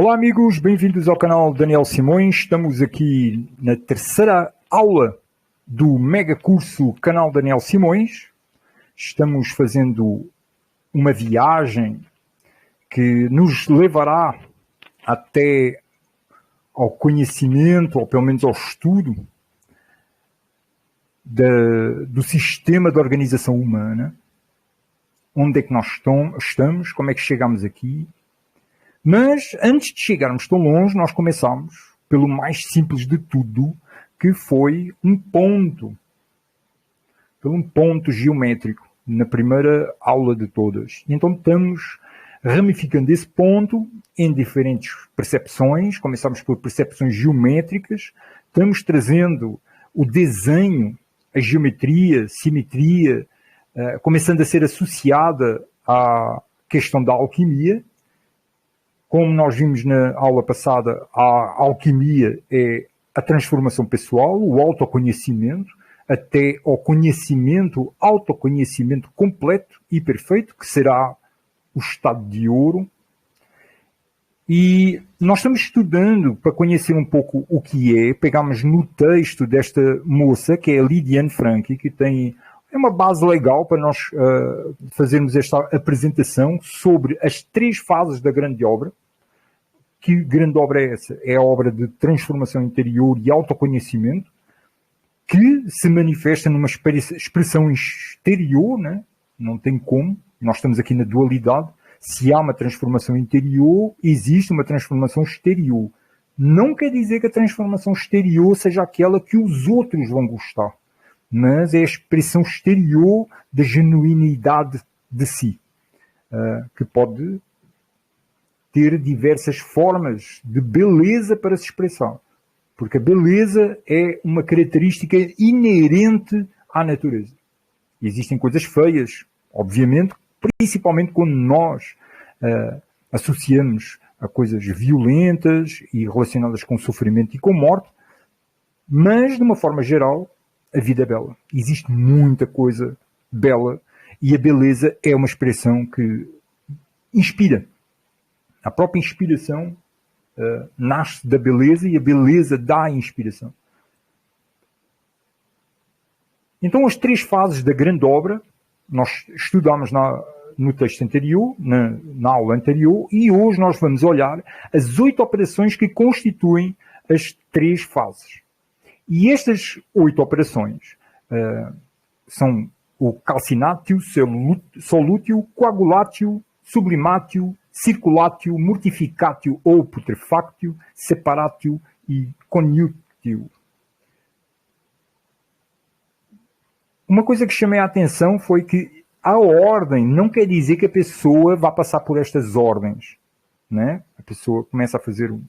Olá amigos, bem-vindos ao canal Daniel Simões. Estamos aqui na terceira aula do mega curso Canal Daniel Simões. Estamos fazendo uma viagem que nos levará até ao conhecimento, ou pelo menos ao estudo do sistema de organização humana. Onde é que nós estamos, como é que chegamos aqui. Mas, antes de chegarmos tão longe, nós começamos pelo mais simples de tudo, que foi um ponto. Pelo um ponto geométrico, na primeira aula de todas. Então, estamos ramificando esse ponto em diferentes percepções. Começamos por percepções geométricas. Estamos trazendo o desenho, a geometria, simetria, começando a ser associada à questão da alquimia. Como nós vimos na aula passada, a alquimia é a transformação pessoal, o autoconhecimento, até ao conhecimento, autoconhecimento completo e perfeito, que será o estado de ouro. E nós estamos estudando para conhecer um pouco o que é. Pegamos no texto desta moça, que é a Lidiane Franchi, que é uma base legal para nós fazermos esta apresentação sobre as três fases da grande obra. Que grande obra é essa? É a obra de transformação interior e autoconhecimento, que se manifesta numa expressão exterior, né? Não tem como. Nós estamos aqui na dualidade. Se há uma transformação interior, existe uma transformação exterior. Não quer dizer que a transformação exterior seja aquela que os outros vão gostar, mas é a expressão exterior da genuinidade de si, que pode ter diversas formas de beleza para se expressar, porque a beleza é uma característica inerente à natureza. Existem coisas feias, obviamente, principalmente quando nós associamos a coisas violentas e relacionadas com sofrimento e com morte, mas, de uma forma geral, a vida é bela. Existe muita coisa bela e a beleza é uma expressão que inspira. A própria inspiração nasce da beleza e a beleza dá a inspiração. Então, as três fases da grande obra, nós estudámos no texto anterior, na aula anterior, e hoje nós vamos olhar as 8 operações que constituem as três fases. E estas 8 operações são o calcinatio, solutio, coagulatio, sublimatio, circulatio, mortificatio ou putrefactio, separatio e coniunctio. Uma coisa que chamei a atenção foi que a ordem não quer dizer que a pessoa vá passar por estas ordens, né? A pessoa começa a fazer o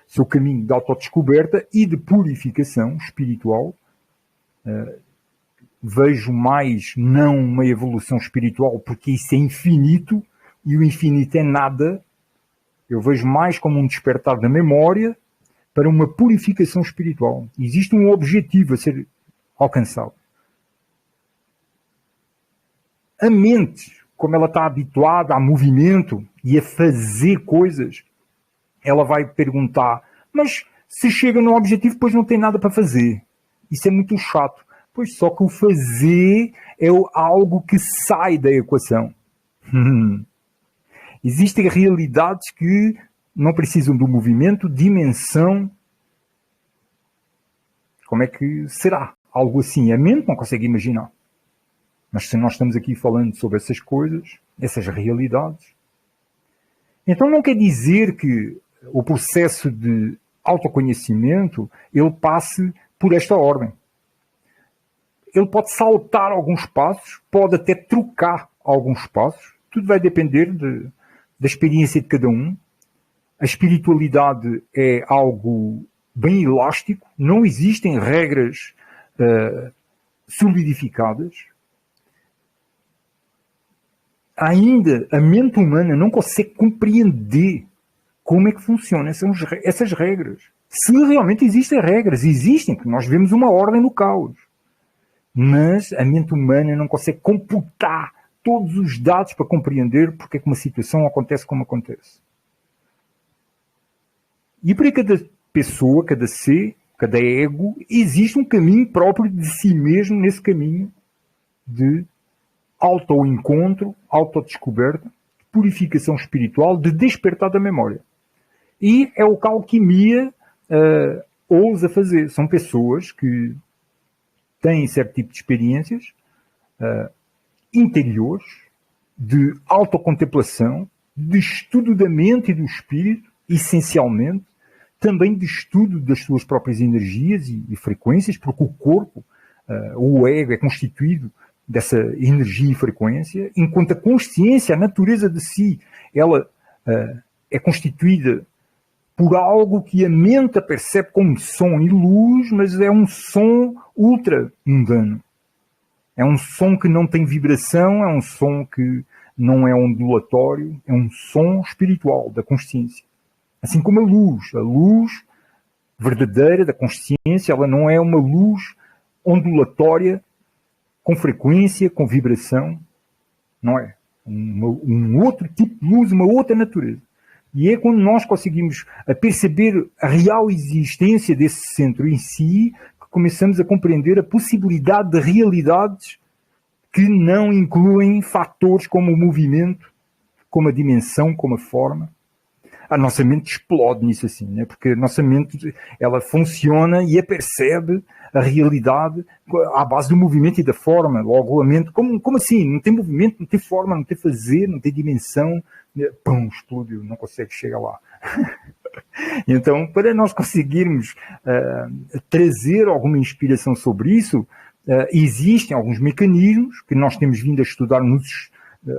seu caminho de autodescoberta e de purificação espiritual. Vejo mais não uma evolução espiritual, porque isso é infinito, e o infinito é nada. Eu vejo mais como um despertar da memória para uma purificação espiritual. Existe um objetivo a ser alcançado. A mente, como ela está habituada a movimento e a fazer coisas, ela vai perguntar, mas se chega no objetivo, depois não tem nada para fazer. Isso é muito chato. Pois só que o fazer é algo que sai da equação. Existem realidades que não precisam do movimento, dimensão. Como é que será? Algo assim. A mente não consegue imaginar. Mas se nós estamos aqui falando sobre essas coisas, essas realidades, então não quer dizer que o processo de autoconhecimento ele passe por esta ordem. Ele pode saltar alguns passos, pode até trocar alguns passos. Tudo vai depender da experiência de cada um. A espiritualidade é algo bem elástico. Não existem regras solidificadas. Ainda a mente humana não consegue compreender como é que funcionam essas regras. Se realmente existem regras, existem, porque nós vemos uma ordem no caos. Mas a mente humana não consegue computar todos os dados para compreender porque é que uma situação acontece como acontece. E para cada pessoa, cada ser, cada ego, existe um caminho próprio de si mesmo nesse caminho de auto-encontro, autodescoberta, de purificação espiritual, de despertar da memória. E é o que a alquimia ousa fazer. São pessoas que têm certo tipo de experiências interiores, de autocontemplação, de estudo da mente e do espírito, essencialmente, também de estudo das suas próprias energias e frequências, porque o corpo, o ego, é constituído dessa energia e frequência, enquanto a consciência, a natureza de si, ela é constituída por algo que a mente percebe como som e luz, mas é um som ultra mundano. É um som que não tem vibração, é um som que não é ondulatório, é um som espiritual da consciência. Assim como a luz verdadeira da consciência, ela não é uma luz ondulatória, com frequência, com vibração, não é. Um outro tipo de luz, uma outra natureza. E é quando nós conseguimos perceber a real existência desse centro em si, que começamos a compreender a possibilidade de realidades que não incluem fatores como o movimento, como a dimensão, como a forma. A nossa mente explode nisso assim, né? Porque a nossa mente, ela funciona e apercebe a realidade à base do movimento e da forma. Logo, a mente, como assim? Não tem movimento, não tem forma, não tem fazer, não tem dimensão. Pum, explodiu, não consegue chegar lá. Então, para nós conseguirmos trazer alguma inspiração sobre isso, existem alguns mecanismos que nós temos vindo a estudar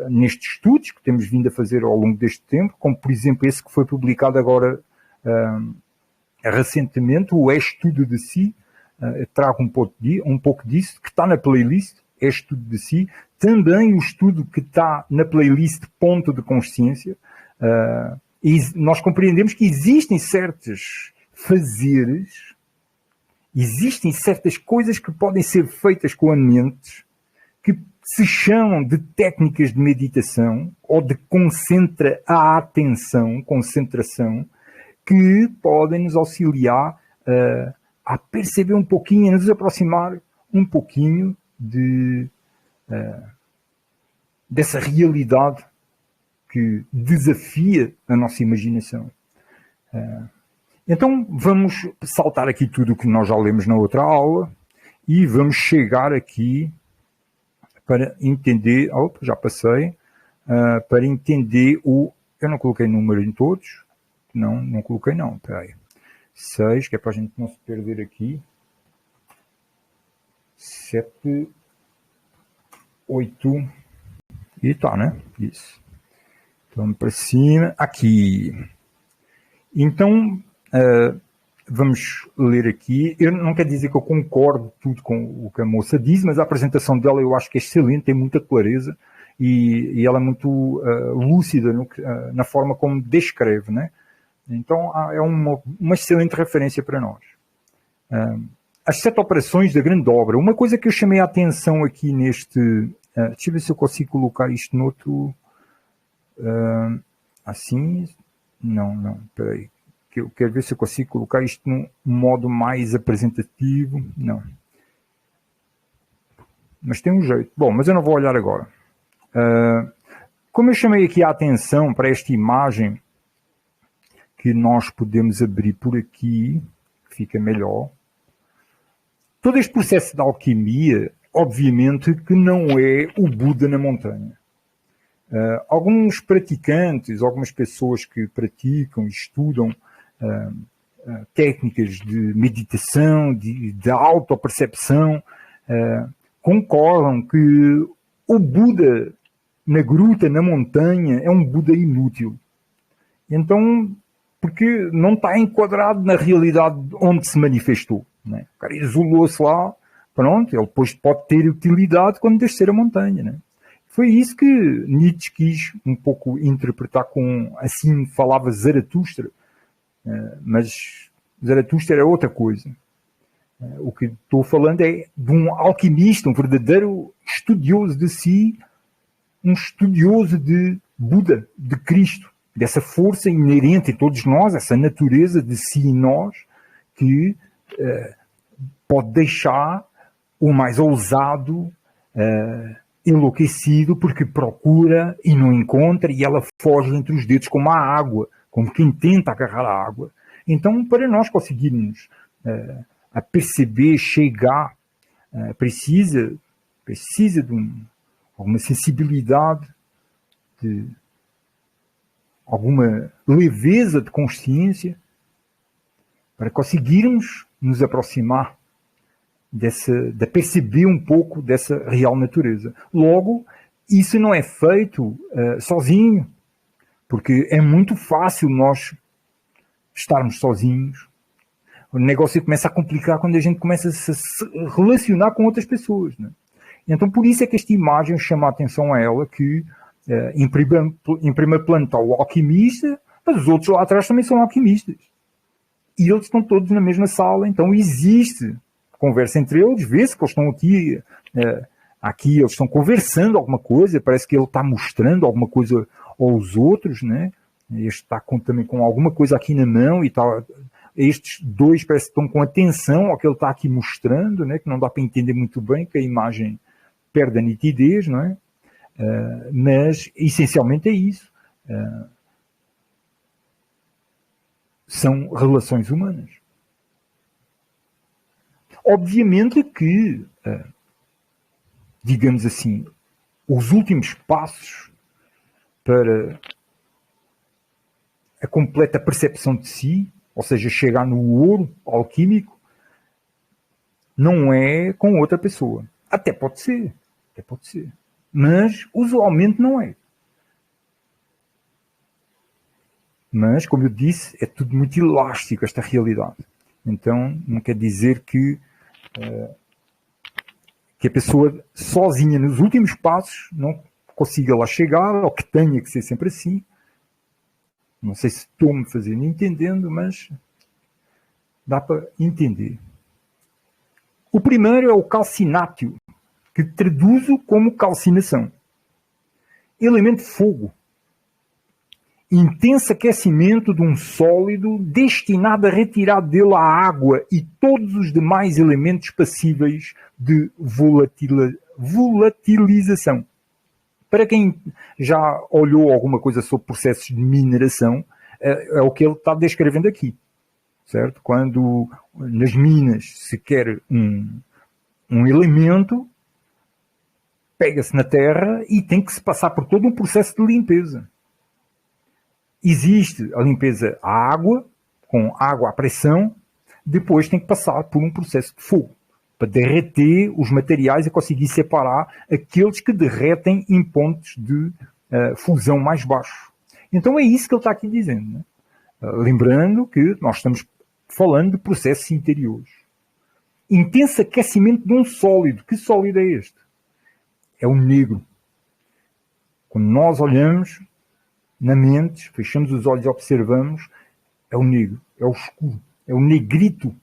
nestes estudos que temos vindo a fazer ao longo deste tempo, como por exemplo esse que foi publicado agora recentemente, o Estudo de Si. Trago um pouco disso, que está na playlist, Estudo de Si. Também o estudo que está na playlist Ponto de Consciência. E nós compreendemos que existem certos fazeres, existem certas coisas que podem ser feitas com a mente, que se chamam de técnicas de meditação ou de concentração, que podem nos auxiliar a perceber um pouquinho, a nos aproximar um pouquinho dessa realidade que desafia a nossa imaginação. Então vamos saltar aqui tudo o que nós já lemos na outra aula e vamos chegar aqui para entender, já passei, para entender eu não coloquei número em todos, não coloquei não, espera aí, 6, que é para a gente não se perder aqui, 7, 8, e tá, né? Isso. Então, para cima, aqui. Então, vamos ler aqui. Eu não quero dizer que eu concordo tudo com o que a moça diz, mas a apresentação dela eu acho que é excelente, tem muita clareza e ela é muito lúcida na forma como descreve, né? Então é uma excelente referência para nós. As 7 operações da grande obra. Uma coisa que eu chamei a atenção aqui neste... deixa eu ver se eu consigo colocar isto noutro... assim... Não, espera aí. Eu quero ver se eu consigo colocar isto num modo mais apresentativo. Não. Mas tem um jeito. Bom, mas eu não vou olhar agora. Como eu chamei aqui a atenção para esta imagem que nós podemos abrir por aqui, fica melhor. Todo este processo de alquimia, obviamente que não é o Buda na montanha. Alguns praticantes, algumas pessoas que praticam e estudam técnicas de meditação, de autopercepção, concordam que o Buda na gruta, na montanha, é um Buda inútil. Então, porque não está enquadrado na realidade onde se manifestou. Né? O cara isolou-se lá, pronto, ele depois pode ter utilidade quando descer a montanha. Né? Foi isso que Nietzsche quis um pouco interpretar com, assim falava Zaratustra, mas Zaratustra era outra coisa. O que estou falando é de um alquimista, um verdadeiro estudioso de si, um estudioso de Buda, de Cristo, dessa força inerente em todos nós, essa natureza de si em nós, que pode deixar o mais ousado enlouquecido porque procura e não encontra e ela foge entre os dedos como a água, como quem tenta agarrar a água. Então, para nós conseguirmos a perceber, chegar, precisa de alguma sensibilidade, de alguma leveza de consciência para conseguirmos nos aproximar de perceber um pouco dessa real natureza. Logo, isso não é feito sozinho, porque é muito fácil nós estarmos sozinhos. O negócio começa a complicar quando a gente começa a se relacionar com outras pessoas, né? Então, por isso é que esta imagem chama a atenção a ela, que em primeiro plano está o alquimista, mas os outros lá atrás também são alquimistas. E eles estão todos na mesma sala, então existe conversa entre eles, vê-se que eles estão aqui eles estão conversando alguma coisa, parece que ele está mostrando alguma coisa aos outros, né? Este está também com alguma coisa aqui na mão e tal. Estes dois parece que estão com atenção ao que ele está aqui mostrando, né? Que não dá para entender muito bem, que a imagem perde a nitidez, não é? Mas essencialmente é isso. São relações humanas. Obviamente que, digamos assim, os últimos passos para a completa percepção de si, ou seja, chegar no ouro alquímico, não é com outra pessoa. Até pode ser. Mas, usualmente, não é. Mas, como eu disse, é tudo muito elástico, esta realidade. Então, não quer dizer que a pessoa sozinha, nos últimos passos, não consiga lá chegar, ou que tenha que ser sempre assim. Não sei se estou-me fazendo entendendo, mas dá para entender. O primeiro é o calcinátio, que traduzo como calcinação. Elemento fogo. Intenso aquecimento de um sólido destinado a retirar dele a água e todos os demais elementos passíveis de volatilização. Para quem já olhou alguma coisa sobre processos de mineração, é o que ele está descrevendo aqui. Certo? Quando nas minas se quer um elemento, pega-se na terra e tem que se passar por todo um processo de limpeza. Existe a limpeza à água, com água à pressão, depois tem que passar por um processo de fogo, para derreter os materiais e conseguir separar aqueles que derretem em pontos de fusão mais baixos. Então é isso que ele está aqui dizendo, né? Lembrando que nós estamos falando de processos interiores. Intenso aquecimento de um sólido. Que sólido é este? É o negro. Quando nós olhamos na mente, fechamos os olhos e observamos, é o negro, é o escuro, é o negrito.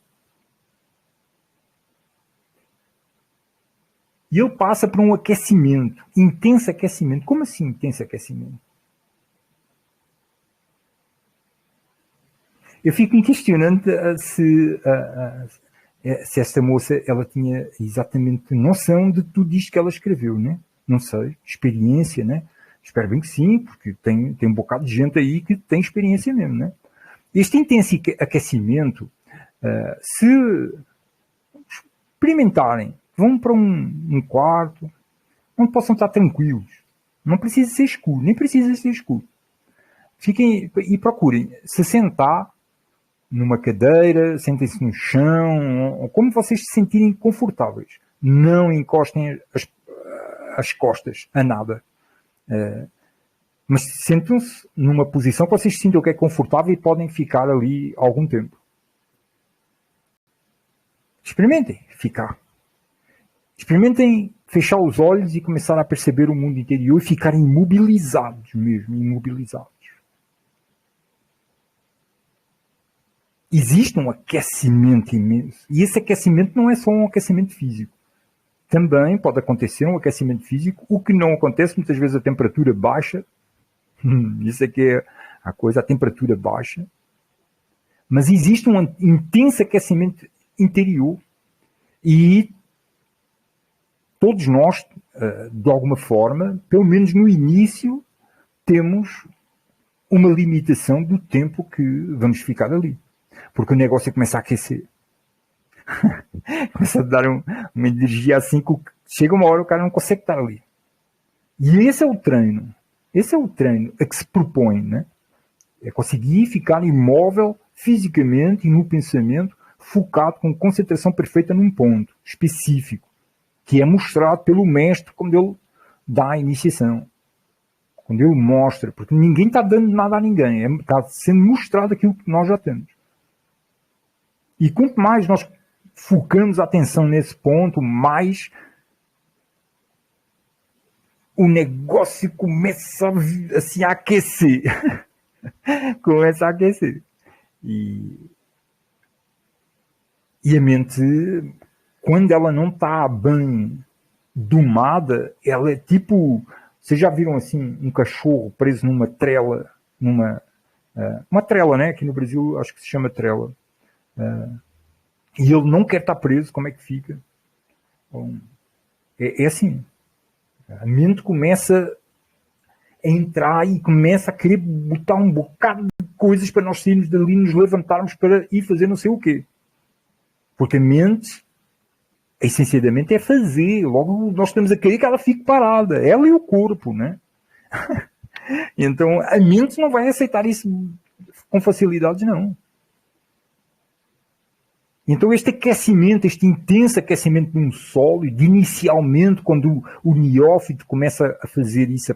E ele passa por um aquecimento, intenso aquecimento. Como assim intenso aquecimento? Eu fico me questionando se esta moça ela tinha exatamente noção de tudo isto que ela escreveu, né? Não sei, experiência, né? Espero bem que sim, porque tem um bocado de gente aí que tem experiência mesmo, né? Este intenso aquecimento, se experimentarem, vão para um quarto onde possam estar tranquilos. Não precisa ser escuro, nem precisa ser escuro. Fiquem e procurem se sentar numa cadeira, sentem-se no chão, ou como vocês se sentirem confortáveis. Não encostem as costas a nada. Mas sentam-se numa posição que vocês sintam que é confortável e podem ficar ali algum tempo. Experimentem ficar. Experimentem fechar os olhos e começar a perceber o mundo interior e ficarem imobilizados mesmo, imobilizados. Existe um aquecimento imenso. E esse aquecimento não é só um aquecimento físico. Também pode acontecer um aquecimento físico, o que não acontece muitas vezes a temperatura baixa. Isso é que é a temperatura baixa, mas existe um intenso aquecimento interior e todos nós, de alguma forma, pelo menos no início, temos uma limitação do tempo que vamos ficar ali. Porque o negócio começa a aquecer. Começa a dar uma energia assim que chega uma hora o cara não consegue estar ali. E esse é o treino. Esse é o treino a que se propõe, né? É conseguir ficar imóvel fisicamente e no pensamento, focado com concentração perfeita num ponto específico, que é mostrado pelo mestre quando ele dá a iniciação. Quando ele mostra, porque ninguém está dando nada a ninguém, está sendo mostrado aquilo que nós já temos. E quanto mais nós focamos a atenção nesse ponto, mais o negócio começa assim, a aquecer. Começa a aquecer. E a mente, quando ela não está bem domada, ela é tipo... Vocês já viram assim um cachorro preso numa trela, uma trela, né? Aqui no Brasil acho que se chama trela. E ele não quer estar preso, como é que fica? Bom, é assim. A mente começa a entrar e começa a querer botar um bocado de coisas para nós sairmos dali, nos levantarmos para ir fazer não sei o quê. Porque a mente, essencialmente, é fazer. Logo, nós estamos a querer que ela fique parada. Ela e o corpo, né? Então, a mente não vai aceitar isso com facilidade, não. Então, este aquecimento, este intenso aquecimento de um sólido, inicialmente, quando o neófito começa a fazer isso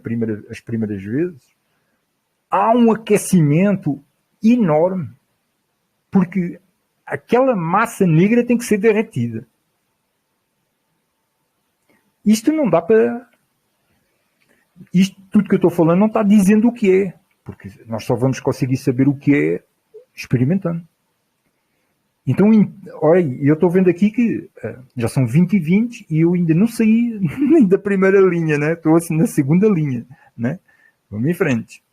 as primeiras vezes, há um aquecimento enorme, porque aquela massa negra tem que ser derretida. Isto não dá para... Isto tudo que eu estou falando não está dizendo o que é, porque nós só vamos conseguir saber o que é experimentando. Então, olha, eu estou vendo aqui que já são 20h20 e eu ainda não saí nem da primeira linha, né? Estou assim na segunda linha, né? Vamos em frente.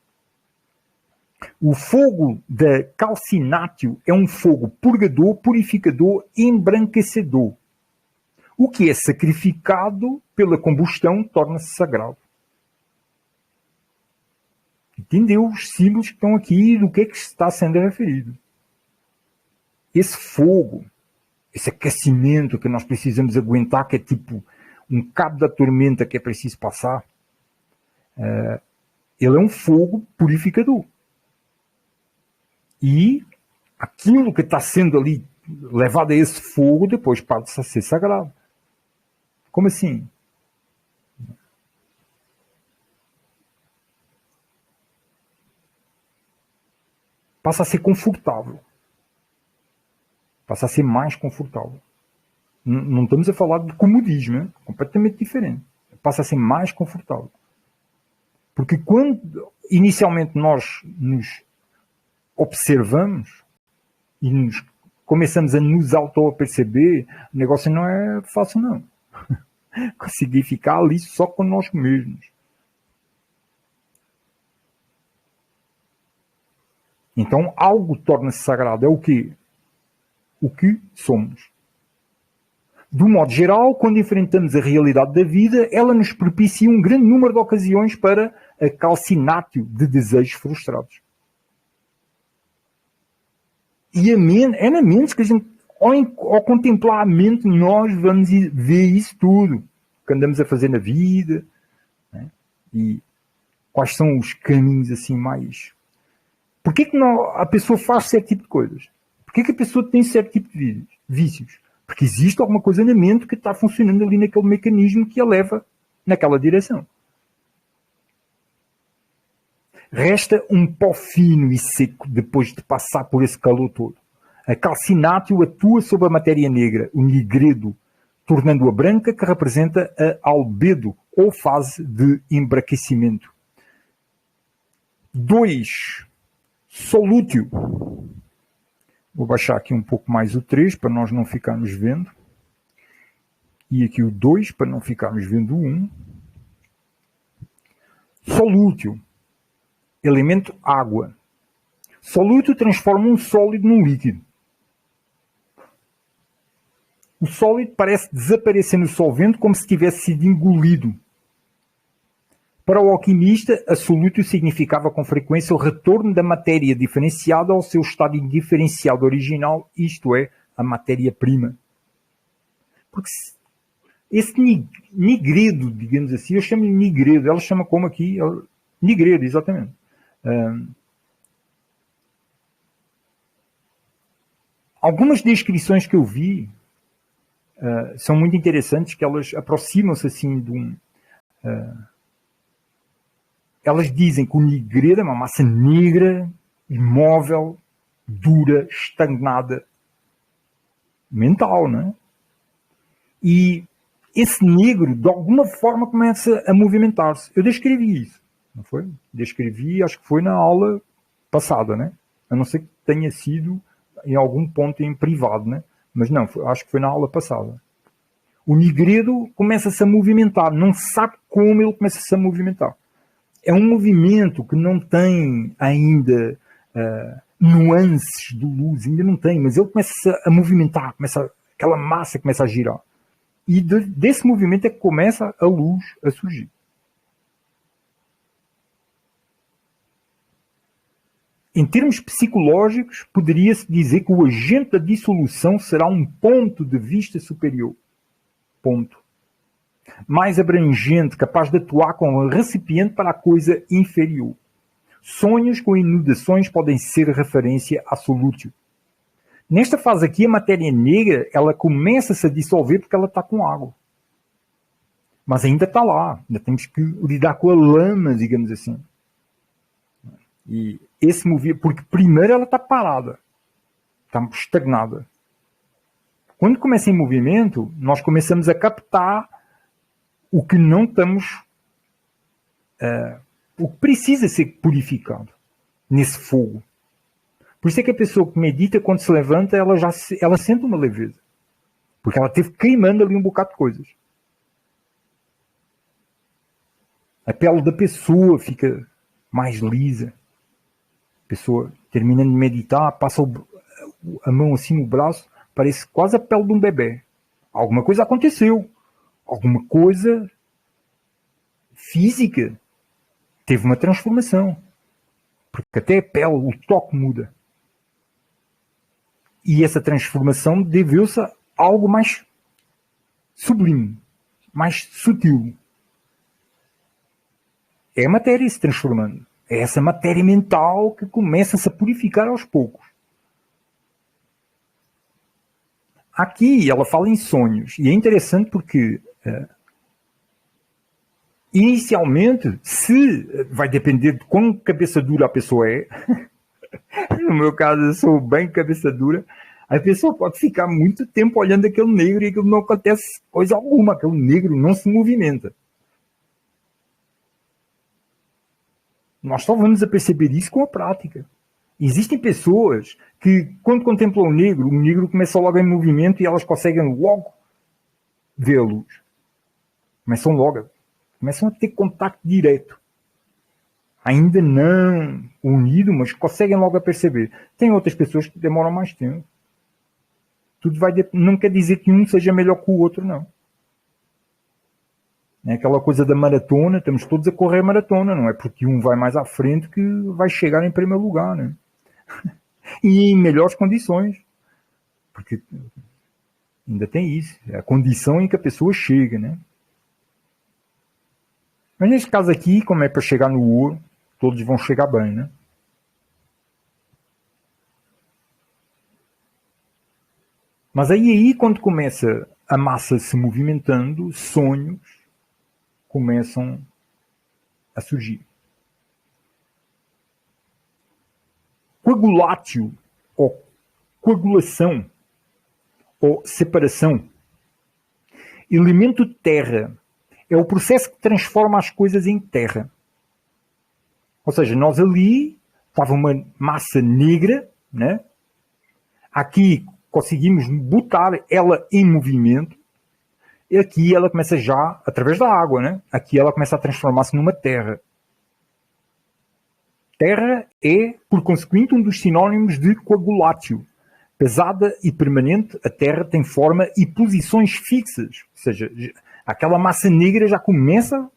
O fogo da calcinátio é um fogo purgador, purificador, embranquecedor. O que é sacrificado pela combustão torna-se sagrado. Entendeu os símbolos que estão aqui do que é que está sendo referido? Esse fogo, esse aquecimento que nós precisamos aguentar, que é tipo um cabo da tormenta que é preciso passar, ele é um fogo purificador. E aquilo que está sendo ali levado a esse fogo, depois passa a ser sagrado. Como assim? Passa a ser confortável. Passa a ser mais confortável. Não estamos a falar de comodismo, é completamente diferente. Passa a ser mais confortável. Porque quando inicialmente nós nos observamos e começamos a nos auto-perceber, o negócio não é fácil, não. Conseguir ficar ali só conosco mesmos. Então, algo torna-se sagrado. É o quê? O que somos. Do modo geral, quando enfrentamos a realidade da vida, ela nos propicia um grande número de ocasiões para a calcinátio de desejos frustrados. E é na mente que a gente, ao contemplar a mente, nós vamos ver isso tudo que andamos a fazer na vida, né? E quais são os caminhos assim mais... Porquê que a pessoa faz certo tipo de coisas? Porquê que a pessoa tem certo tipo de vícios? Porque existe alguma coisa na mente que está funcionando ali naquele mecanismo que a leva naquela direção. Resta um pó fino e seco depois de passar por esse calor todo. A calcinátio atua sobre a matéria negra, o nigredo, tornando-a branca, que representa a albedo, ou fase de embraquecimento. 2. Solútil. Vou baixar aqui um pouco mais o 3 para nós não ficarmos vendo. E aqui o 2 para não ficarmos vendo o 1. Solútil. Elemento água. Soluto transforma um sólido num líquido. O sólido parece desaparecer no solvente como se tivesse sido engolido. Para o alquimista, a soluto significava com frequência o retorno da matéria diferenciada ao seu estado indiferenciado original, isto é, a matéria-prima. Porque esse nigredo, digamos assim, eu chamo de nigredo, ela chama como aqui? Nigredo, exatamente. Algumas descrições que eu vi são muito interessantes, que elas aproximam-se assim de um... elas dizem que o nigredo é uma massa negra, imóvel, dura, estagnada, mental, não é? E esse negro, de alguma forma, começa a movimentar-se. Eu descrevi isso, não foi? Descrevi, acho que foi na aula passada, né? A não ser que tenha sido em algum ponto em privado, né? Mas não, acho que foi na aula passada. O nigredo começa-se a movimentar, não sabe como ele começa-se a movimentar. É um movimento que não tem ainda nuances de luz, ainda não tem, mas ele começa a movimentar, aquela massa começa a girar. E desse movimento é que começa a luz a surgir. Em termos psicológicos, poderia-se dizer que o agente da dissolução será um ponto de vista superior. Ponto. Mais abrangente, capaz de atuar como recipiente para a coisa inferior. Sonhos com inundações podem ser referência a solútil. Nesta fase aqui, a matéria negra, ela começa-se a dissolver porque ela está com água. Mas ainda está lá. Ainda temos que lidar com a lama, digamos assim. E esse movimento, porque primeiro ela está parada. Está estagnada. Quando começa em movimento, nós começamos a captar o que não estamos... o que precisa ser purificado nesse fogo. Por isso é que a pessoa que medita, quando se levanta, ela sente uma leveza. Porque ela teve queimando ali um bocado de coisas. A pele da pessoa fica mais lisa. A pessoa, terminando de meditar, passa a mão assim no braço, parece quase a pele de um bebê. Alguma coisa aconteceu. Alguma coisa física teve uma transformação. Porque até a pele, o toque muda. E essa transformação deveu-se a algo mais sublime, mais sutil. É a matéria se transformando. É essa matéria mental que começa-se a purificar aos poucos. Aqui ela fala em sonhos. E é interessante porque inicialmente, vai depender de quão cabeça dura a pessoa é. No meu caso, eu sou bem cabeça dura. A pessoa pode ficar muito tempo olhando aquele negro e aquilo não acontece coisa alguma. Aquele negro não se movimenta. Nós só vamos a perceber isso com a prática. Existem pessoas que, quando contemplam o negro começa logo em movimento e elas conseguem logo ver a luz. Começam a ter contacto direto. Ainda não unido, mas conseguem logo a perceber. Tem outras pessoas que demoram mais tempo. Não quer dizer que um seja melhor que o outro, não. É aquela coisa da maratona, estamos todos a correr maratona, não é porque um vai mais à frente que vai chegar em primeiro lugar, né? E em melhores condições. Porque ainda tem isso, é a condição em que a pessoa chega, né? Mas nesse caso aqui, como é para chegar no ouro, todos vão chegar bem, né? Mas aí quando começa a massa se movimentando, sonhos começam a surgir. Coagulatio, ou coagulação, ou separação. Elemento terra. É o processo que transforma as coisas em terra. Ou seja, nós ali estava uma massa negra, né? Aqui conseguimos botar ela em movimento, e aqui ela começa já, através da água, né? Aqui ela começa a transformar-se numa terra. Terra é, por consequente, um dos sinónimos de coagulátil. Pesada e permanente, a Terra tem forma e posições fixas. Ou seja, aquela massa negra já começa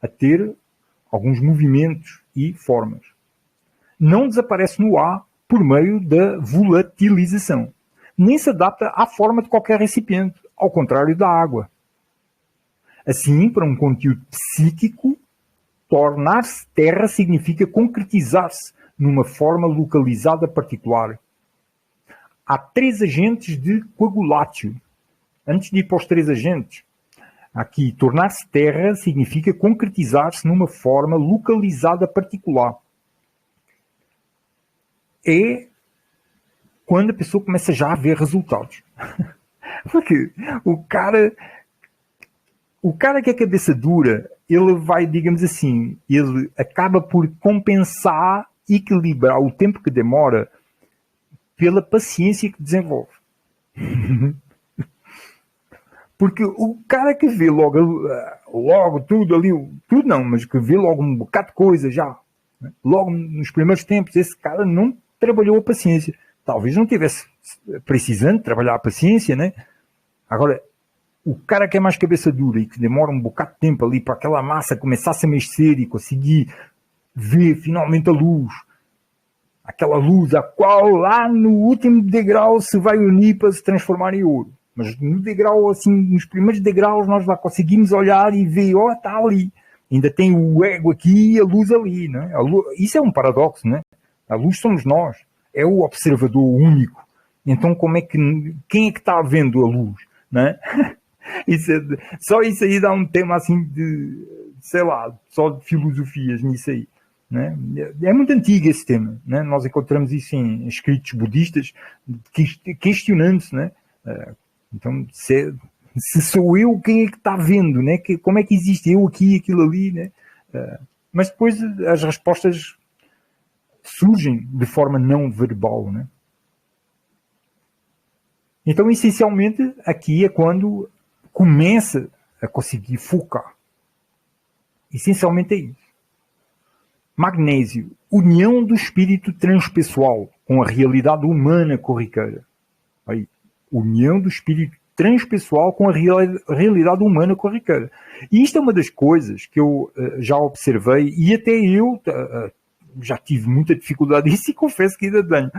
a ter alguns movimentos e formas. Não desaparece no ar por meio da volatilização. Nem se adapta à forma de qualquer recipiente, ao contrário da água. Assim, para um conteúdo psíquico, tornar-se terra significa concretizar-se numa forma localizada particular. Há 3 agentes de coagulátil. Antes de ir para os 3 agentes, aqui, tornar-se terra significa concretizar-se numa forma localizada particular. É quando a pessoa começa já a ver resultados. Porque o cara que é cabeça dura, ele vai, digamos assim, ele acaba por compensar, equilibrar o tempo que demora pela paciência que desenvolve. Porque o cara que vê logo tudo ali, tudo não, mas que vê logo um bocado de coisa já, logo nos primeiros tempos, esse cara não trabalhou a paciência. Talvez não tivesse precisando trabalhar a paciência, né? Agora, o cara que é mais cabeça dura e que demora um bocado de tempo ali para aquela massa começar a se mexer e conseguir ver finalmente a luz, aquela luz a qual lá no último degrau se vai unir para se transformar em ouro. Mas no degrau, assim, nos primeiros degraus nós lá conseguimos olhar e ver, está ali. Ainda tem o ego aqui e a luz ali, né? Isso é um paradoxo, né? A luz somos nós. É o observador único. Então quem é que está vendo a luz, né? Só isso aí dá um tema assim de, sei lá, só de filosofias nisso aí. Né? É muito antigo esse tema. Né? Nós encontramos isso em escritos budistas questionando-se. Né? Então, se sou eu, quem é que está vendo? Né? Como é que existe eu aqui, aquilo ali? Né? Mas depois as respostas surgem de forma não verbal. Né? Então, essencialmente, aqui é quando começa a conseguir focar. Essencialmente é isso. Magnésio, união do espírito transpessoal com a realidade humana corriqueira. Aí, união do espírito transpessoal com a realidade humana corriqueira. E isto é uma das coisas que eu já observei e até eu já tive muita dificuldade nisso e confesso que ainda tenho,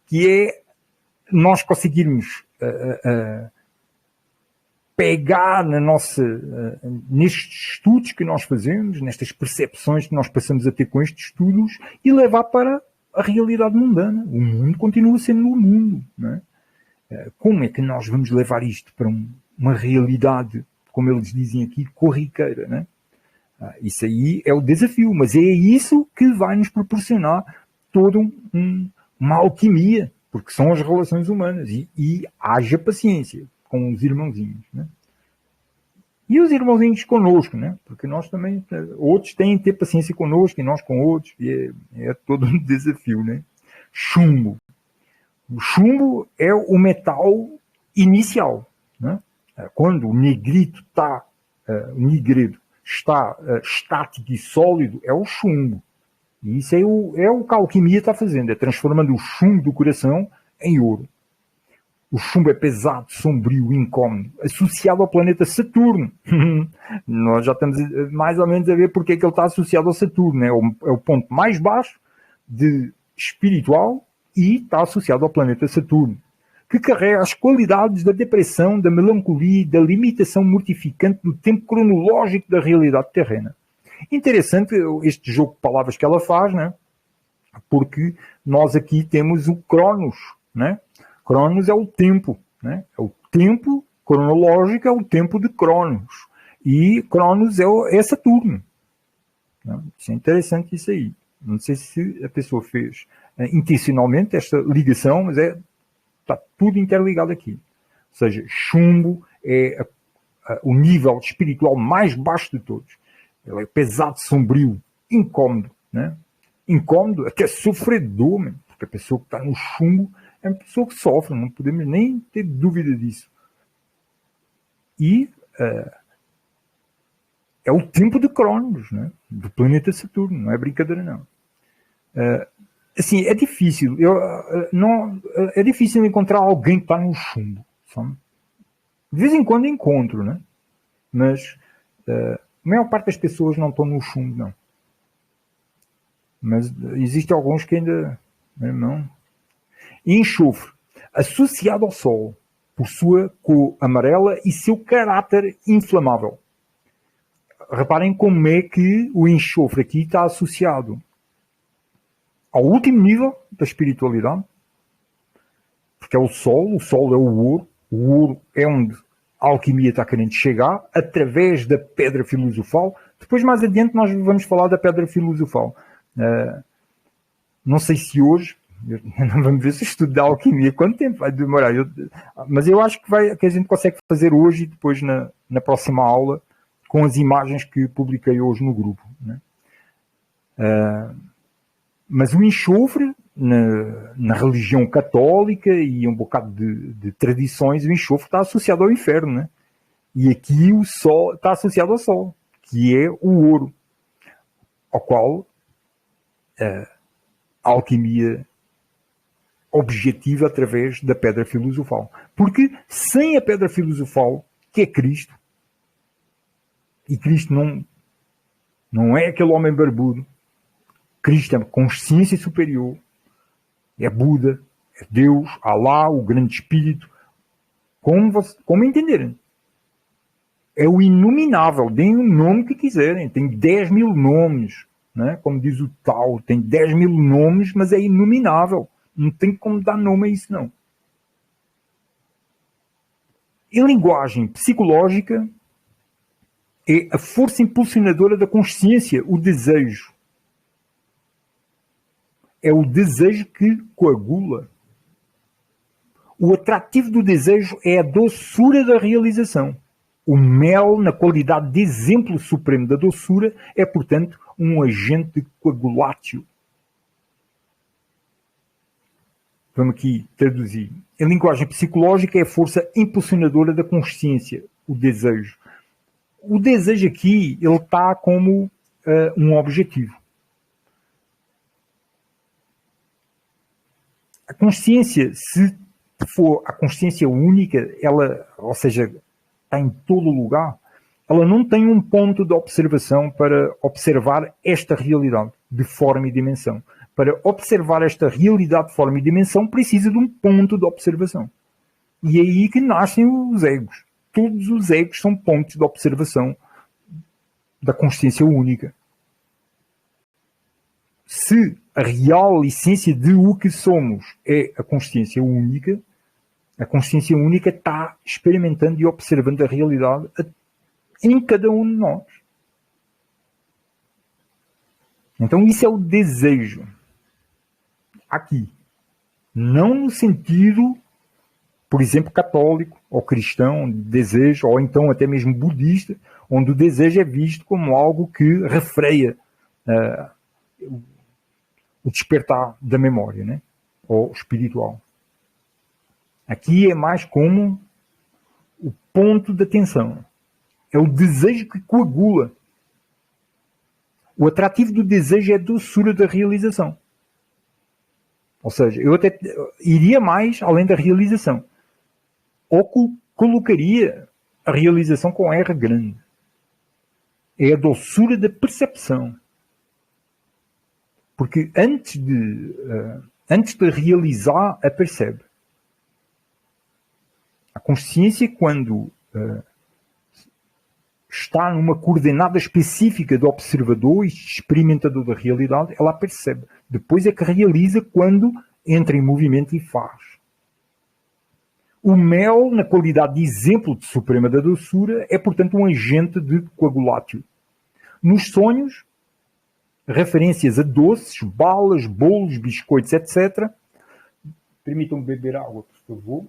que é nós conseguirmos pegar nestes estudos que nós fazemos, nestas percepções que nós passamos a ter com estes estudos e levar para a realidade mundana. O mundo continua sendo o mundo. Não é? Como é que nós vamos levar isto para uma realidade, como eles dizem aqui, corriqueira? Não é? Isso aí é o desafio, mas é isso que vai nos proporcionar toda uma alquimia, porque são as relações humanas e haja paciência com os irmãozinhos, né? E os irmãozinhos conosco, né? Porque nós também, outros têm que ter paciência conosco e nós com outros, e é todo um desafio, né? Chumbo. O chumbo é o metal inicial, né? Quando o negredo está estático e sólido, é o chumbo. E isso é o que a alquimia está fazendo, é transformando o chumbo do coração em ouro. O chumbo é pesado, sombrio, incómodo, associado ao planeta Saturno. Nós já estamos mais ou menos a ver porque é que ele está associado ao Saturno. É o ponto mais baixo de espiritual e está associado ao planeta Saturno, que carrega as qualidades da depressão, da melancolia e da limitação mortificante do tempo cronológico da realidade terrena. Interessante este jogo de palavras que ela faz, né? Porque nós aqui temos o Cronos, né? Cronos é o tempo, né? É o tempo cronológico, é o tempo de Cronos. E Cronos é Saturno. Né? Isso é interessante isso aí. Não sei se a pessoa fez intencionalmente esta ligação, mas está tudo interligado aqui. Ou seja, chumbo é o nível espiritual mais baixo de todos. Ele é pesado, sombrio, incómodo. Né? Incómodo, até sofredor, mesmo, porque a pessoa que está no chumbo é uma pessoa que sofre, não podemos nem ter dúvida disso. E é o tempo de Cronos, né? Do planeta Saturno, não é brincadeira não. Assim, é difícil. É difícil encontrar alguém que está no chumbo. Sabe? De vez em quando encontro, né? Mas a maior parte das pessoas não estão no chumbo, não. Mas existem alguns que ainda não. Enxofre, associado ao Sol, por sua cor amarela e seu caráter inflamável. Reparem como é que o enxofre aqui está associado ao último nível da espiritualidade, porque é o Sol é o ouro é onde a alquimia está querendo chegar, através da pedra filosofal. Depois, mais adiante, nós vamos falar da pedra filosofal. Não sei se hoje, vamos ver se estudo da alquimia, quanto tempo vai demorar, mas eu acho que a gente consegue fazer hoje e depois na próxima aula, com as imagens que publiquei hoje no grupo. Né? Mas o enxofre, na religião católica e um bocado de tradições, o enxofre está associado ao inferno. Né? E aqui o Sol está associado ao Sol, que é o ouro, ao qual a alquimia objetiva através da pedra filosofal. Porque sem a pedra filosofal, que é Cristo, e Cristo não é aquele homem barbudo, Cristo é consciência superior, é Buda, é Deus, Alá, o grande Espírito, como entenderem. É o inominável, deem o nome que quiserem, tem 10 mil nomes, né? Como diz o Tao, tem 10 mil nomes, mas é inominável. Não tem como dar nome a isso, não. Em linguagem psicológica, é a força impulsionadora da consciência, o desejo. É o desejo que coagula. O atrativo do desejo é a doçura da realização. O mel, na qualidade de exemplo supremo da doçura, é, portanto, um agente coagulátil. Vamos aqui traduzir. Em linguagem psicológica, é a força impulsionadora da consciência, o desejo. O desejo aqui, ele está como um objetivo. A consciência, se for a consciência única, ou seja, está em todo lugar, ela não tem um ponto de observação para observar esta realidade de forma e dimensão. Para observar esta realidade de forma e dimensão, precisa de um ponto de observação. E é aí que nascem os egos. Todos os egos são pontos de observação da consciência única. Se a real essência de o que somos é a consciência única está experimentando e observando a realidade em cada um de nós. Então isso é o desejo. Aqui. Não no sentido, por exemplo, católico ou cristão, desejo, ou então até mesmo budista, onde o desejo é visto como algo que refreia o despertar da memória, né? Ou espiritual. Aqui é mais como o ponto de atenção. É o desejo que coagula. O atrativo do desejo é a doçura da realização. Ou seja, eu até iria mais além da realização. Ou colocaria a realização com R grande. É a doçura da percepção. Porque antes de realizar, a percebe. A consciência, quando está numa coordenada específica do observador e experimentador da realidade, ela a percebe. Depois é que realiza quando entra em movimento e faz. O mel, na qualidade de exemplo de suprema da doçura, é, portanto, um agente de coagulátil. Nos sonhos, referências a doces, balas, bolos, biscoitos, etc. Permitam-me beber água, por favor.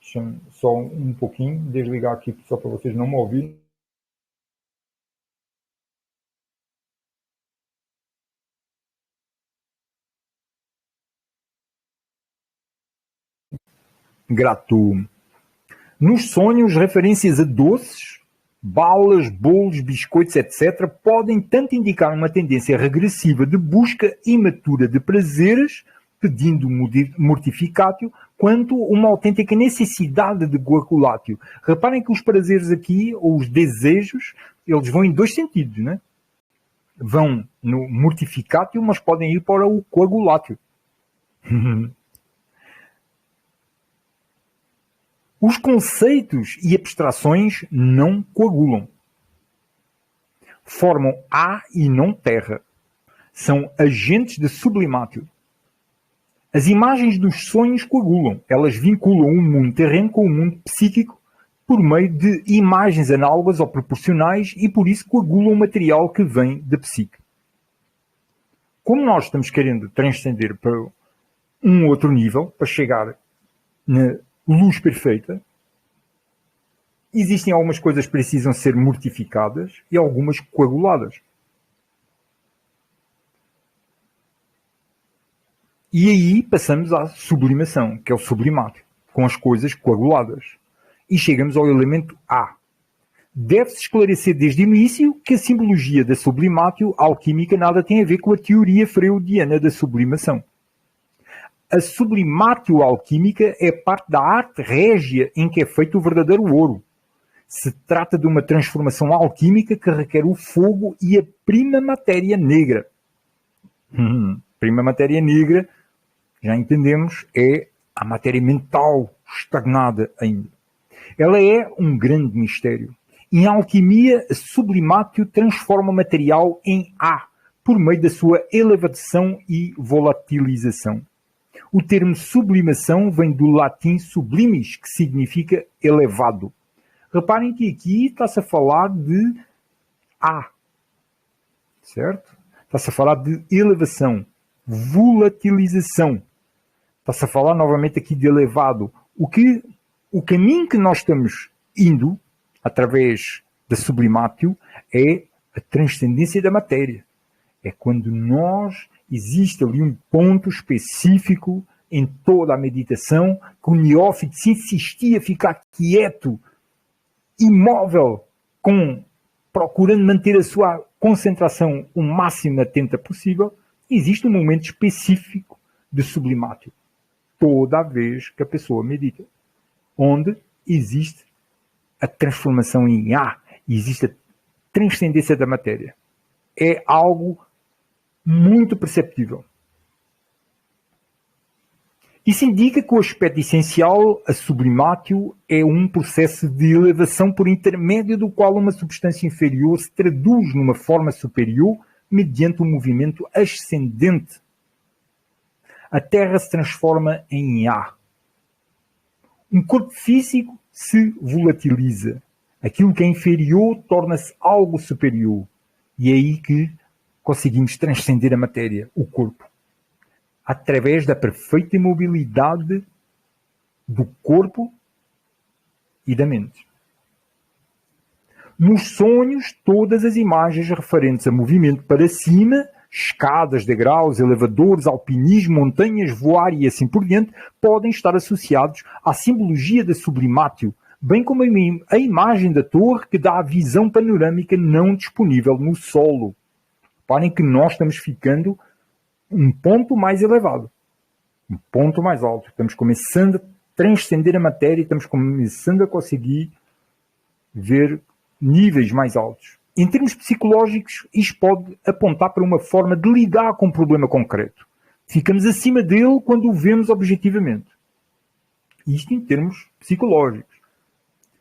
Deixa-me só um pouquinho, desligar aqui só para vocês não me ouvirem. Grato. Nos sonhos, referências a doces, balas, bolos, biscoitos, etc., podem tanto indicar uma tendência regressiva de busca imatura de prazeres, pedindo mortificatio, quanto uma autêntica necessidade de coagulatio. Reparem que os prazeres aqui, ou os desejos, eles vão em dois sentidos, né? Vão no mortificatio, mas podem ir para o coagulatio. Os conceitos e abstrações não coagulam. Formam ar e não terra. São agentes de sublimatio. As imagens dos sonhos coagulam. Elas vinculam o mundo terreno com o mundo psíquico por meio de imagens análogas ou proporcionais e por isso coagulam o material que vem da psique. Como nós estamos querendo transcender para um outro nível, para chegar na luz perfeita, existem algumas coisas que precisam ser mortificadas e algumas coaguladas. E aí passamos à sublimação, que é o sublimatio, com as coisas coaguladas. E chegamos ao elemento A. Deve-se esclarecer desde o início que a simbologia da sublimatio alquímica nada tem a ver com a teoria freudiana da sublimação. A sublimatio alquímica é parte da arte régia em que é feito o verdadeiro ouro. Se trata de uma transformação alquímica que requer o fogo e a prima matéria negra. Prima matéria negra, já entendemos, é a matéria mental estagnada ainda. Ela é um grande mistério. Em alquimia, a sublimatio transforma o material em A, por meio da sua elevação e volatilização. O termo sublimação vem do latim sublimis, que significa elevado. Reparem que aqui está-se a falar de A, certo? Está-se a falar de elevação, volatilização. Está-se a falar novamente aqui de elevado. O caminho que nós estamos indo, através da sublimatio, é a transcendência da matéria. É quando existe ali um ponto específico em toda a meditação que o neófito se insistia a ficar quieto, imóvel, procurando manter a sua concentração o máximo atenta possível, existe um momento específico de sublimatio. Toda vez que a pessoa medita. Onde existe a transformação em A, existe a transcendência da matéria. É algo muito perceptível. Isso indica que o aspecto essencial, a sublimatio, é um processo de elevação por intermédio do qual uma substância inferior se traduz numa forma superior mediante um movimento ascendente. A Terra se transforma em A. Um corpo físico se volatiliza. Aquilo que é inferior torna-se algo superior. E é aí que conseguimos transcender a matéria, o corpo. Através da perfeita imobilidade do corpo e da mente. Nos sonhos, todas as imagens referentes a movimento para cima, escadas, degraus, elevadores, alpinismo, montanhas, voar e assim por diante, podem estar associados à simbologia da sublimatio, bem como a imagem da torre que dá a visão panorâmica não disponível no solo. Reparem que nós estamos ficando um ponto mais elevado, um ponto mais alto. Estamos começando a transcender a matéria e estamos começando a conseguir ver níveis mais altos. Em termos psicológicos, isto pode apontar para uma forma de lidar com um problema concreto. Ficamos acima dele quando o vemos objetivamente. Isto em termos psicológicos.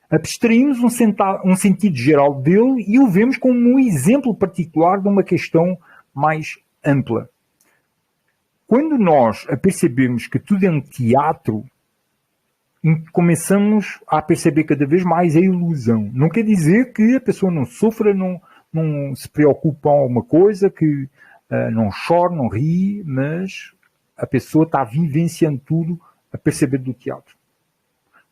Abstraímos um sentido geral dele e o vemos como um exemplo particular de uma questão mais ampla. Quando nós percebemos que tudo é um teatro, começamos a perceber cada vez mais a ilusão. Não quer dizer que a pessoa não sofra, não se preocupe com alguma coisa, que não chore, não ri, mas a pessoa está vivenciando tudo a perceber do teatro.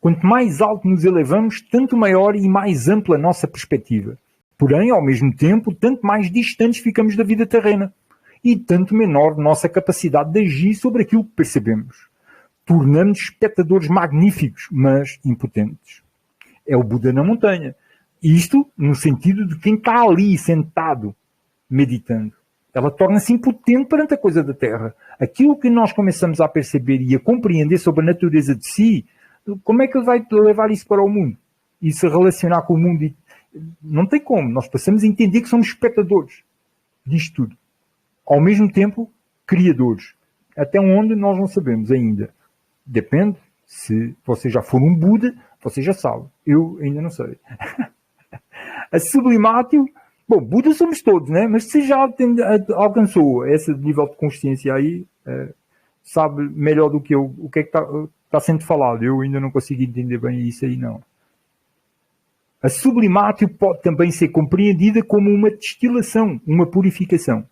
Quanto mais alto nos elevamos, tanto maior e mais ampla a nossa perspectiva. Porém, ao mesmo tempo, tanto mais distantes ficamos da vida terrena e tanto menor nossa capacidade de agir sobre aquilo que percebemos. Tornamos-nos espectadores magníficos, mas impotentes. É o Buda na montanha. Isto no sentido de quem está ali sentado meditando. Ela torna-se impotente perante a coisa da Terra. Aquilo que nós começamos a perceber e a compreender sobre a natureza de si, como é que ele vai levar isso para o mundo? E se relacionar com o mundo? Não tem como. Nós passamos a entender que somos espectadores disto tudo. Ao mesmo tempo, criadores. Até onde nós não sabemos ainda. Depende. Se você já for um Buda, você já sabe. Eu ainda não sei. A sublimátil, bom, Buda somos todos, né? Mas se já alcançou esse nível de consciência aí, sabe melhor do que eu o que é que está sendo falado. Eu ainda não consigo entender bem isso aí, não. A sublimátil pode também ser compreendida como uma destilação, uma purificação.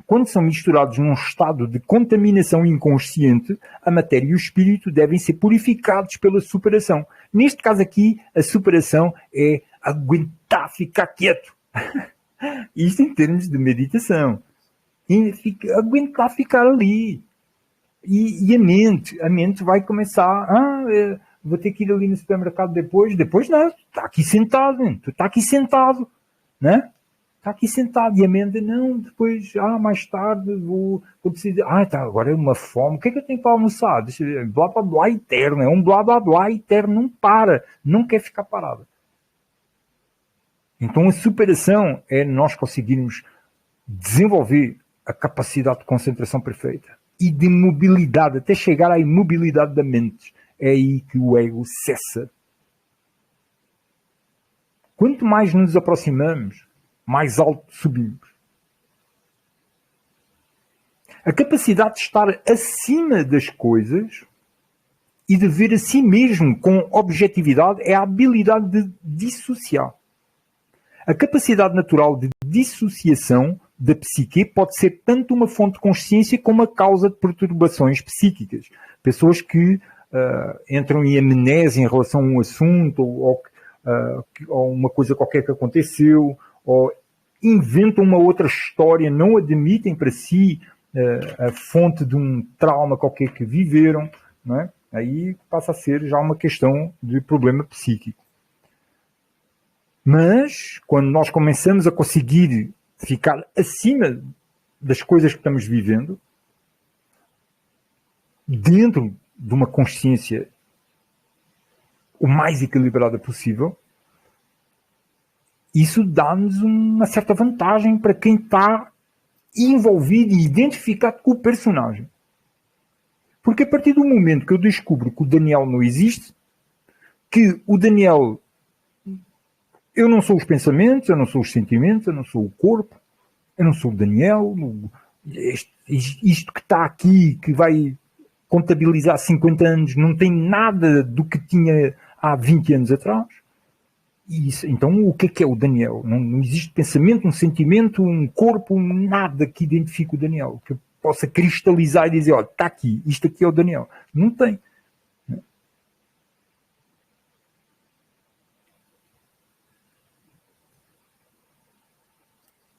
Quando são misturados num estado de contaminação inconsciente, a matéria e o espírito devem ser purificados pela superação. Neste caso aqui, a superação é aguentar ficar quieto. Isto em termos de meditação. Aguentar ficar ali. E a mente vai começar, vou ter que ir ali no supermercado depois. Depois não, tu está aqui sentado, hein? Tu está aqui sentado, né? Está aqui sentado, e a mente, não, depois, mais tarde vou precisar, agora é uma fome, o que é que eu tenho para almoçar? Deixa eu ver, blá blá blá eterno, é um blá blá blá eterno, não para, não quer ficar parado. Então a superação é nós conseguirmos desenvolver a capacidade de concentração perfeita e de mobilidade, até chegar à imobilidade da mente. É aí que o ego cessa. Quanto mais nos aproximamos, mais alto subimos. A capacidade de estar acima das coisas e de ver a si mesmo com objetividade é a habilidade de dissociar. A capacidade natural de dissociação da psique pode ser tanto uma fonte de consciência como a causa de perturbações psíquicas. Pessoas que entram em amnésia em relação a um assunto ou uma coisa qualquer que aconteceu, ou inventam uma outra história, não admitem para si a fonte de um trauma qualquer que viveram, não é? Aí passa a ser já uma questão de problema psíquico. Mas, quando nós começamos a conseguir ficar acima das coisas que estamos vivendo, dentro de uma consciência o mais equilibrada possível, isso dá-nos uma certa vantagem para quem está envolvido e identificado com o personagem. Porque a partir do momento que eu descubro que o Daniel não existe, que o Daniel, eu não sou os pensamentos, eu não sou os sentimentos, eu não sou o corpo, eu não sou o Daniel, isto que está aqui, que vai contabilizar 50 anos, não tem nada do que tinha há 20 anos atrás. Isso, então, o que é o Daniel? Não existe pensamento, um sentimento, um corpo, nada que identifique o Daniel, que possa cristalizar e dizer, olha, está aqui, isto aqui é o Daniel. Não tem.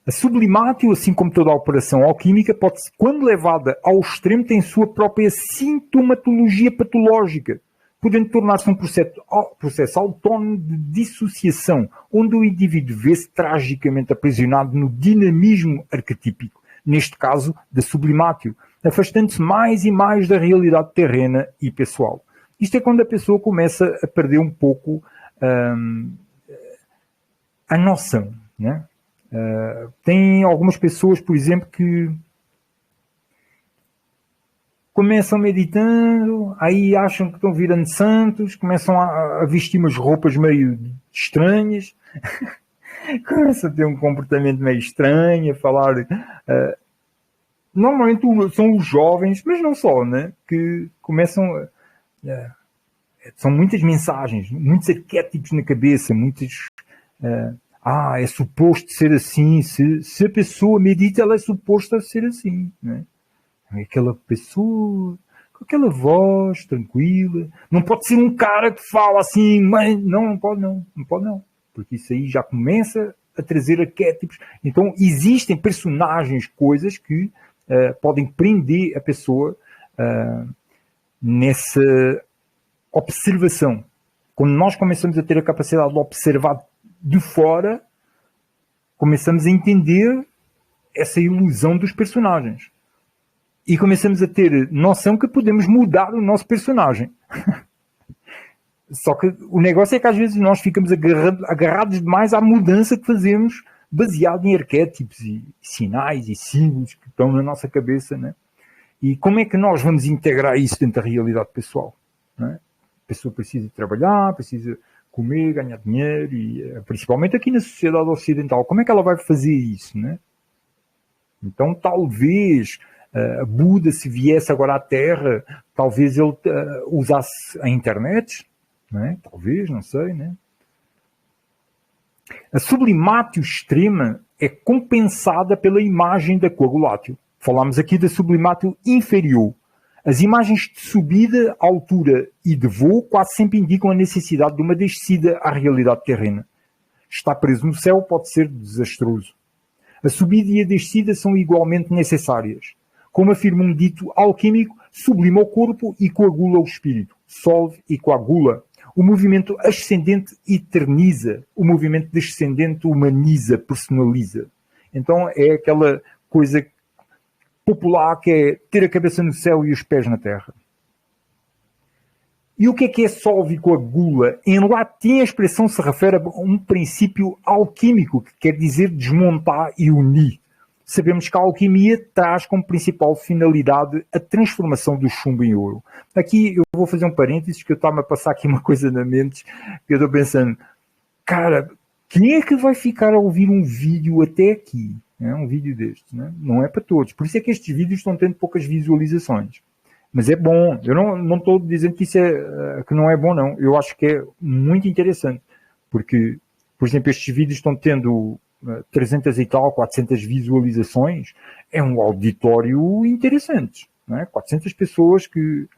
A sublimátil, assim como toda a operação alquímica, pode, quando levada ao extremo, tem sua própria sintomatologia patológica, podendo tornar-se um processo autónomo de dissociação, onde o indivíduo vê-se tragicamente aprisionado no dinamismo arquetípico, neste caso da sublimátil, afastando-se mais e mais da realidade terrena e pessoal. Isto é quando a pessoa começa a perder um pouco a noção, né? Tem algumas pessoas, por exemplo, que começam meditando, aí acham que estão virando santos, começam a vestir umas roupas meio estranhas, começam a ter um comportamento meio estranho, a falar. Normalmente são os jovens, mas não só, né? Que começam. São muitas mensagens, muitos arquétipos na cabeça, muitos. É suposto ser assim, se a pessoa medita, ela é suposta ser assim, né? Aquela pessoa com aquela voz tranquila, não pode ser um cara que fala assim, mas não pode não, porque isso aí já começa a trazer arquétipos. Então existem personagens, coisas que podem prender a pessoa nessa observação. Quando nós começamos a ter a capacidade de observar de fora, começamos a entender essa ilusão dos personagens. E começamos a ter noção que podemos mudar o nosso personagem. Só que o negócio é que às vezes nós ficamos agarrados demais à mudança que fazemos, baseado em arquétipos e sinais e símbolos que estão na nossa cabeça, né? E como é que nós vamos integrar isso dentro da realidade pessoal? Né? A pessoa precisa trabalhar, precisa comer, ganhar dinheiro, e principalmente aqui na sociedade ocidental. Como é que ela vai fazer isso? Né? Então, talvez Buda, se viesse agora à Terra, talvez ele usasse a internet, né? Talvez, não sei, né? A sublimátil extrema é compensada pela imagem da coagulátil. Falámos aqui da sublimátil inferior. As imagens de subida, altura e de voo quase sempre indicam a necessidade de uma descida à realidade terrena. Estar preso no céu pode ser desastroso. A subida e a descida são igualmente necessárias. Como afirma um dito alquímico, sublima o corpo e coagula o espírito. Solve e coagula. O movimento ascendente eterniza. O movimento descendente humaniza, personaliza. Então é aquela coisa popular que é ter a cabeça no céu e os pés na terra. E o que é solve e coagula? Em latim a expressão se refere a um princípio alquímico, que quer dizer desmontar e unir. Sabemos que a alquimia traz como principal finalidade a transformação do chumbo em ouro. Aqui eu vou fazer um parênteses, que eu estava a passar aqui uma coisa na mente, que eu estou pensando, cara, quem é que vai ficar a ouvir um vídeo até aqui? Um vídeo deste, né? Não é para todos. Por isso é que estes vídeos estão tendo poucas visualizações. Mas é bom. Eu não estou dizendo que isso que não é bom, não. Eu acho que é muito interessante. Porque, por exemplo, estes vídeos estão tendo 300 e tal, 400 visualizações. É um auditório interessante. Né? 400 pessoas que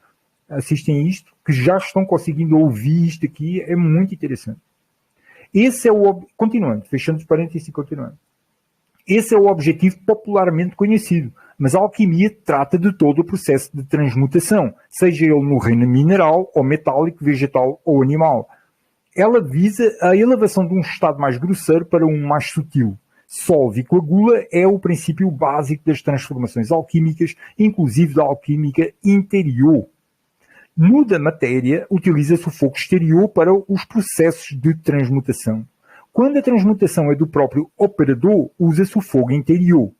assistem isto, que já estão conseguindo ouvir isto aqui. É muito interessante. Esse é o... Continuando, fechando os parênteses e continuando. Esse é o objetivo popularmente conhecido, mas a alquimia trata de todo o processo de transmutação, seja ele no reino mineral, ou metálico, vegetal ou animal. Ela visa a elevação de um estado mais grosseiro para um mais sutil. Solve e coagula é o princípio básico das transformações alquímicas, inclusive da alquímica interior. No da matéria, utiliza-se o fogo exterior para os processos de transmutação. Quando a transmutação é do próprio operador, usa-se o fogo interior.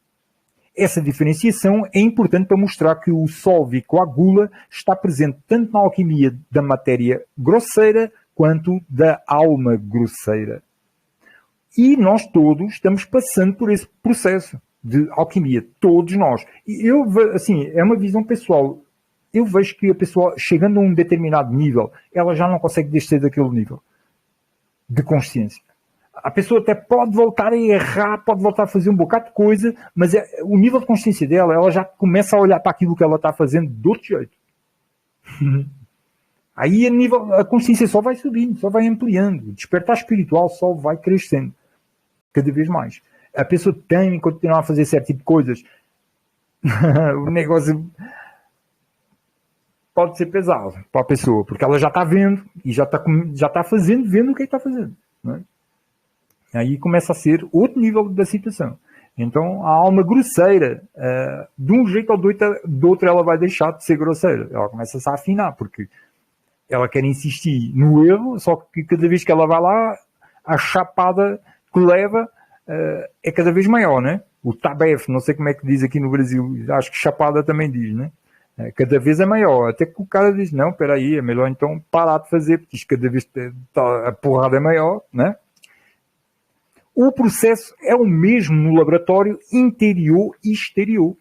Essa diferenciação é importante para mostrar que o solve e coagula está presente tanto na alquimia da matéria grosseira quanto da alma grosseira. E nós todos estamos passando por esse processo de alquimia, todos nós. E eu, assim, é uma visão pessoal. Eu vejo que a pessoa, chegando a um determinado nível, ela já não consegue descer daquele nível de consciência. A pessoa até pode voltar a errar, pode voltar a fazer um bocado de coisa, mas o nível de consciência dela, ela já começa a olhar para aquilo que ela está fazendo de outro jeito. Aí a consciência só vai subindo, só vai ampliando. O despertar espiritual só vai crescendo cada vez mais. A pessoa tem que continuar a fazer certo tipo de coisas. O negócio pode ser pesado para a pessoa, porque ela já está vendo e já está fazendo, vendo o que está fazendo. Não é? Aí começa a ser outro nível da situação. Então, a alma grosseira, de um jeito ou do outro, ela vai deixar de ser grosseira. Ela começa a afinar, porque ela quer insistir no erro, só que cada vez que ela vai lá, a chapada que leva é cada vez maior, né? O tabef, não sei como é que diz aqui no Brasil, acho que chapada também diz, né? Cada vez é maior. Até que o cara diz, não, espera aí, é melhor então parar de fazer, porque isto cada vez a porrada é maior, né? O processo é o mesmo no laboratório interior e exterior.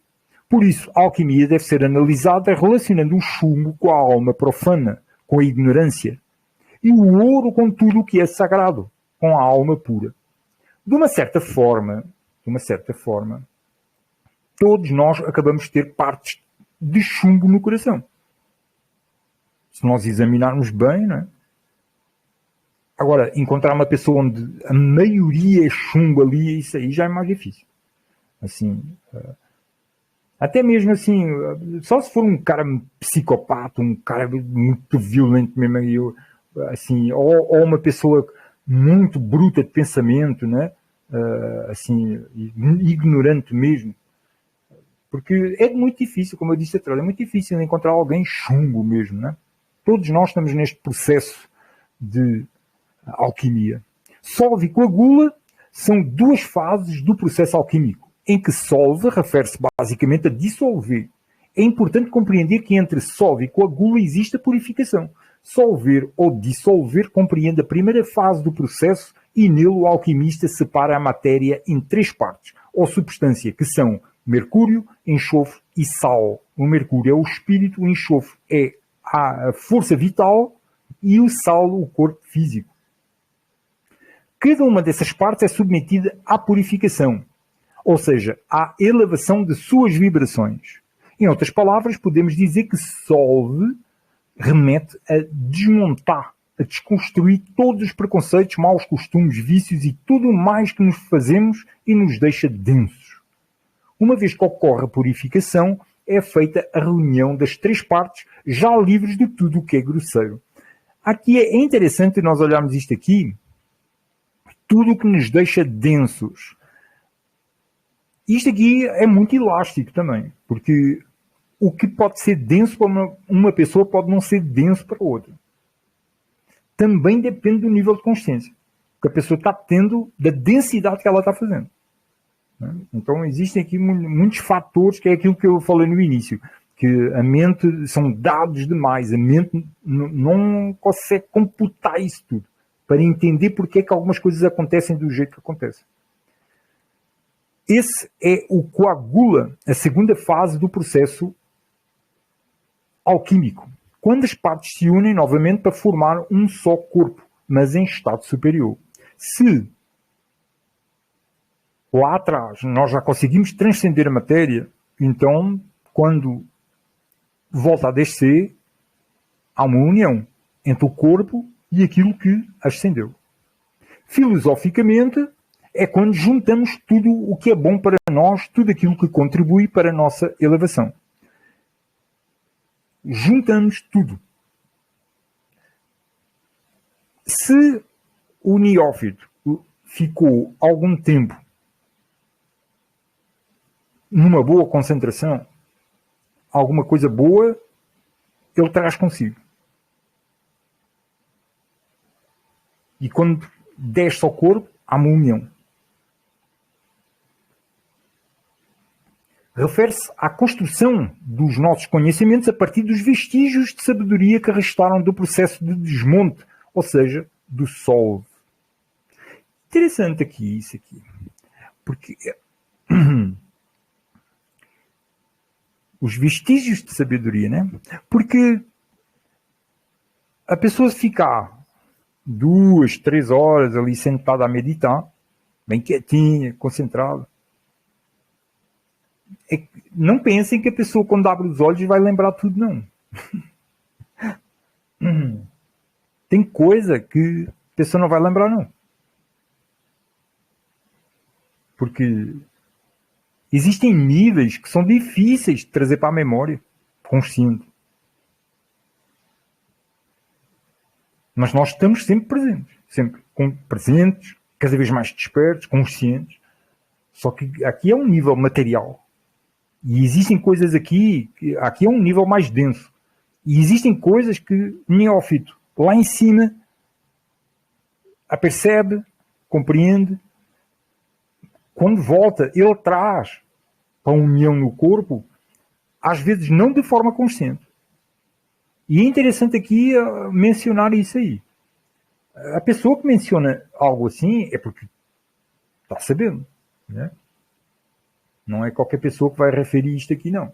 Por isso, a alquimia deve ser analisada relacionando o chumbo com a alma profana, com a ignorância, e o ouro com tudo o que é sagrado, com a alma pura. De uma certa forma, todos nós acabamos de ter partes de chumbo no coração. Se nós examinarmos bem, não é? Agora, encontrar uma pessoa onde a maioria é chumbo ali, isso aí já é mais difícil. Assim, até mesmo assim, só se for um cara psicopata, um cara muito violento mesmo, assim, ou uma pessoa muito bruta de pensamento, né? Assim, ignorante mesmo. Porque é muito difícil, como eu disse atrás, é muito difícil encontrar alguém chungo mesmo, né? Todos nós estamos neste processo de alquimia. Solve e coagula são duas fases do processo alquímico, em que solve refere-se basicamente a dissolver. É importante compreender que entre solve e coagula existe a purificação. Solver ou dissolver compreende a primeira fase do processo e nele o alquimista separa a matéria em três partes, ou substância, que são mercúrio, enxofre e sal. O mercúrio é o espírito, o enxofre é a força vital e o sal o corpo físico. Cada uma dessas partes é submetida à purificação, ou seja, à elevação de suas vibrações. Em outras palavras, podemos dizer que solve remete a desmontar, a desconstruir todos os preconceitos, maus costumes, vícios e tudo mais que nos fazemos e nos deixa densos. Uma vez que ocorre a purificação, é feita a reunião das três partes, já livres de tudo o que é grosseiro. Aqui é interessante nós olharmos isto aqui, tudo o que nos deixa densos. Isto aqui é muito elástico também, porque o que pode ser denso para uma pessoa pode não ser denso para outra. Também depende do nível de consciência que a pessoa está tendo, da densidade que ela está fazendo. Então existem aqui muitos fatores, que é aquilo que eu falei no início, que a mente, são dados demais, a mente não consegue computar isso tudo, para entender porque é que algumas coisas acontecem do jeito que acontecem. Esse é o coagula, a segunda fase do processo alquímico, quando as partes se unem novamente para formar um só corpo, mas em estado superior. Se lá atrás nós já conseguimos transcender a matéria, então, quando volta a descer, há uma união entre o corpo e aquilo que ascendeu. Filosoficamente, é quando juntamos tudo o que é bom para nós, tudo aquilo que contribui para a nossa elevação. Juntamos tudo. Se o neófito ficou algum tempo numa boa concentração, alguma coisa boa ele traz consigo. E quando desce ao corpo, há uma união. Refere-se à construção dos nossos conhecimentos a partir dos vestígios de sabedoria que restaram do processo de desmonte, ou seja, do solve. Interessante aqui isso aqui. Porque os vestígios de sabedoria, né? Porque a pessoa ficar 2, 3 horas ali sentada a meditar, bem quietinha, concentrada, não pensem que a pessoa, quando abre os olhos, vai lembrar tudo, não. Tem coisa que a pessoa não vai lembrar, não. Porque existem níveis que são difíceis de trazer para a memória consciente. Mas nós estamos sempre presentes, cada vez mais despertos, conscientes. Só que aqui é um nível material. E existem coisas aqui é um nível mais denso. E existem coisas que o neófito, lá em cima, apercebe, compreende. Quando volta, ele traz para a união no corpo, às vezes não de forma consciente. E é interessante aqui mencionar isso aí. A pessoa que menciona algo assim é porque está sabendo, né? Não é qualquer pessoa que vai referir isto aqui, não.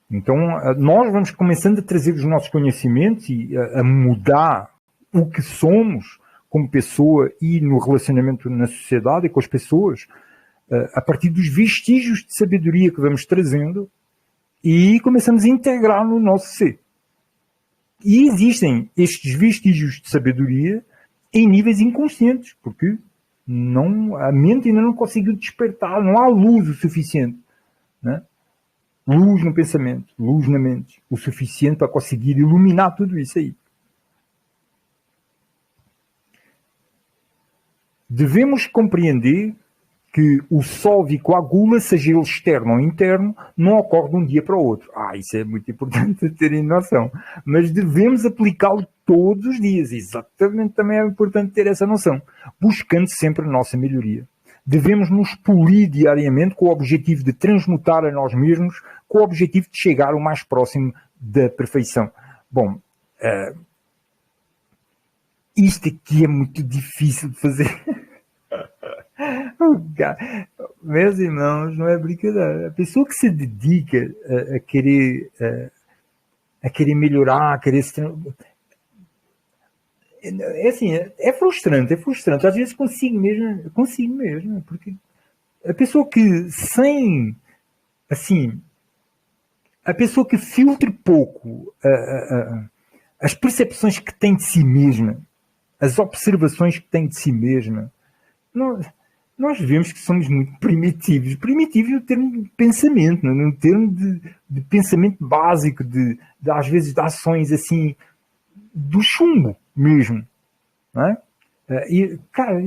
Então, nós vamos começando a trazer os nossos conhecimentos e a mudar o que somos como pessoa e no relacionamento na sociedade e com as pessoas, a partir dos vestígios de sabedoria que vamos trazendo e começamos a integrar no nosso ser. E existem estes vestígios de sabedoria em níveis inconscientes, porque a mente ainda não conseguiu despertar, não há luz o suficiente, né? Luz no pensamento, luz na mente, o suficiente para conseguir iluminar tudo isso aí. Devemos compreender que o solve e coagula, seja ele externo ou interno, não ocorre de um dia para o outro. Isso é muito importante terem noção. Mas devemos aplicá-lo todos os dias. Exatamente, também é importante ter essa noção. Buscando sempre a nossa melhoria. Devemos nos polir diariamente com o objetivo de transmutar a nós mesmos, com o objetivo de chegar o mais próximo da perfeição. Bom, isto aqui é muito difícil de fazer. Meus irmãos, não é brincadeira. A pessoa que se dedica a querer melhorar, a querer se... É assim, é frustrante. Às vezes consigo mesmo, porque a pessoa que a pessoa que filtre pouco as percepções que tem de si mesma, as observações que tem de si mesma, nós vemos que somos muito primitivos. Primitivos no termo de pensamento, no termo de pensamento básico, às vezes de ações assim, do chumbo mesmo. Não é? E, cara,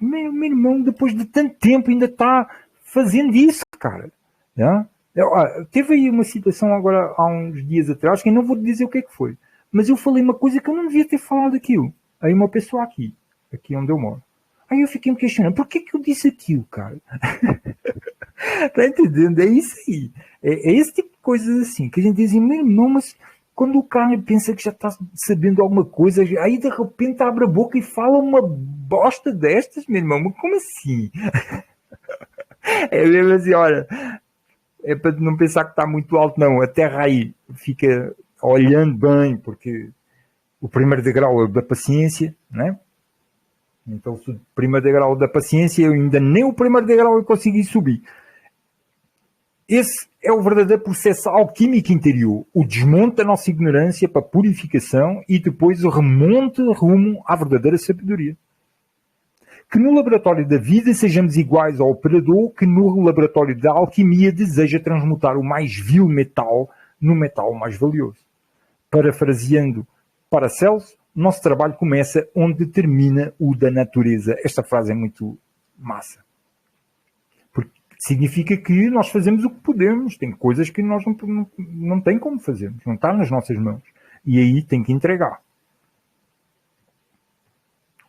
meu irmão, depois de tanto tempo, ainda está fazendo isso, cara. Teve aí uma situação agora, há uns dias atrás, que eu não vou dizer o que é que foi, mas eu falei uma coisa que eu não devia ter falado aquilo. Aí uma pessoa aqui onde eu moro. Aí eu fiquei me questionando, por que eu disse aquilo, cara? Tá entendendo? É isso aí. É esse tipo de coisas assim, que a gente diz assim, meu irmão, mas quando o cara pensa que já está sabendo alguma coisa, aí de repente abre a boca e fala uma bosta destas, meu irmão, mas como assim? É mesmo assim, olha, é para não pensar que está muito alto, não. A terra aí fica olhando bem, porque o primeiro degrau é o da paciência, né? Então, o primeiro degrau da paciência, eu ainda nem o primeiro degrau eu consegui subir. Esse é o verdadeiro processo alquímico interior, o desmonte da nossa ignorância para a purificação e depois o remonte rumo à verdadeira sabedoria. Que no laboratório da vida sejamos iguais ao operador que no laboratório da alquimia deseja transmutar o mais vil metal no metal mais valioso. Parafraseando Paracelso, nosso trabalho começa onde termina o da natureza. Esta frase é muito massa. Porque significa que nós fazemos o que podemos. Tem coisas que nós não tem como fazermos. Não está nas nossas mãos. E aí tem que entregar.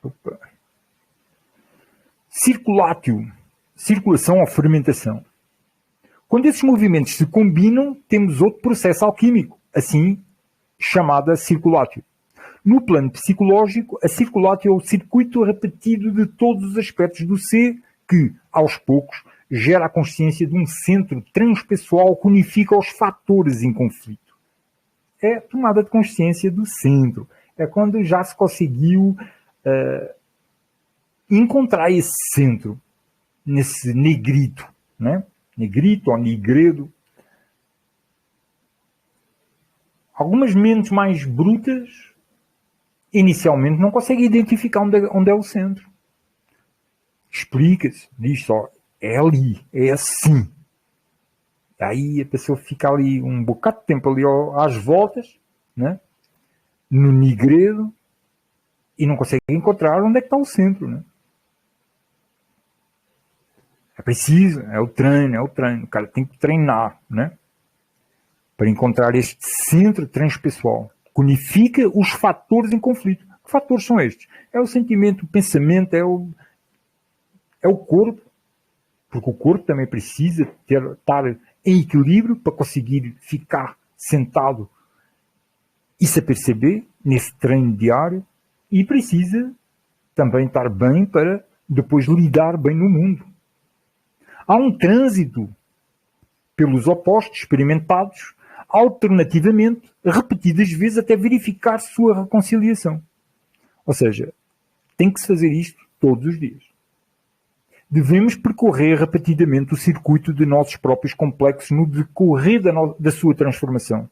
Opa. Circulatio. Circulação ou fermentação. Quando esses movimentos se combinam, temos outro processo alquímico, assim chamada circulatio. No plano psicológico, a circulatio é o circuito repetido de todos os aspectos do ser que, aos poucos, gera a consciência de um centro transpessoal que unifica os fatores em conflito. É a tomada de consciência do centro. É quando já se conseguiu encontrar esse centro, nesse negrito, né? Negrito ou negredo. Algumas mentes mais brutas inicialmente não conseguem identificar onde é o centro. Explica-se, diz só, é ali, é assim. Aí a pessoa fica ali um bocado de tempo ali às voltas, né? No negredo, e não consegue encontrar onde é que está o centro, né? É preciso, é o treino. O cara tem que treinar, né? Para encontrar este centro transpessoal. Que unifica os fatores em conflito. Que fatores são estes? É o sentimento, o pensamento, é o corpo. Porque o corpo também precisa estar em equilíbrio para conseguir ficar sentado e se aperceber nesse treino diário. E precisa também estar bem para depois lidar bem no mundo. Há um trânsito pelos opostos experimentados, alternativamente, repetidas vezes até verificar sua reconciliação. Ou seja, tem que se fazer isto todos os dias. Devemos percorrer repetidamente o circuito de nossos próprios complexos no decorrer da sua transformação.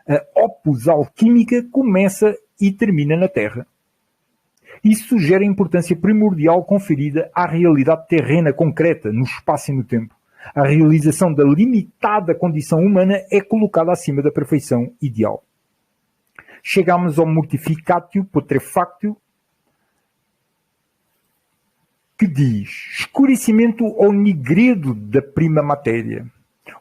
A opus alquímica começa e termina na Terra. Isso sugere a importância primordial conferida à realidade terrena concreta, no espaço e no tempo. A realização da limitada condição humana é colocada acima da perfeição ideal. Chegamos ao mortificatio putrefactio, que diz escurecimento ou nigredo da prima matéria.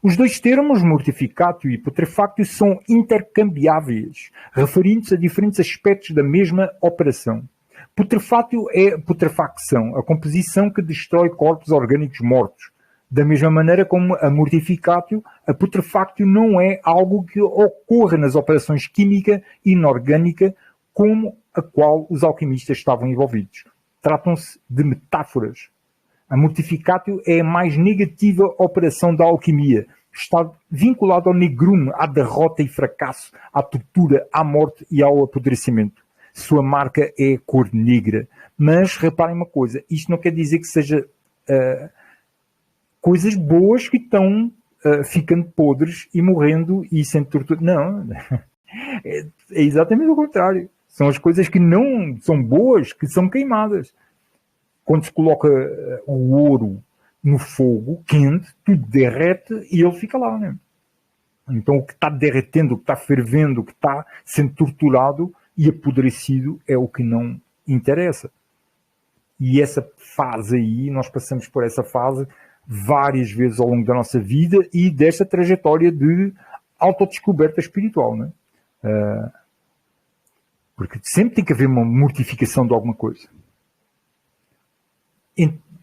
Os dois termos, mortificatio e putrefactio, são intercambiáveis, referindo-se a diferentes aspectos da mesma operação. Putrefactio é putrefacção, a composição que destrói corpos orgânicos mortos. Da mesma maneira como a mortificatio, a putrefactio não é algo que ocorra nas operações química e inorgânica como a qual os alquimistas estavam envolvidos. Tratam-se de metáforas. A mortificatio é a mais negativa operação da alquimia. Está vinculada ao negrume, à derrota e fracasso, à tortura, à morte e ao apodrecimento. Sua marca é a cor negra. Mas reparem uma coisa, isto não quer dizer que seja coisas boas que estão ficando podres e morrendo e sendo torturadas. Não, é exatamente o contrário. São as coisas que não são boas que são queimadas. Quando se coloca o ouro no fogo quente, tudo derrete e ele fica lá, né? Então o que está derretendo, o que está fervendo, o que está sendo torturado e apodrecido é o que não interessa. E essa fase aí, nós passamos por essa fase várias vezes ao longo da nossa vida e desta trajetória de autodescoberta espiritual, né? Porque sempre tem que haver uma mortificação de alguma coisa.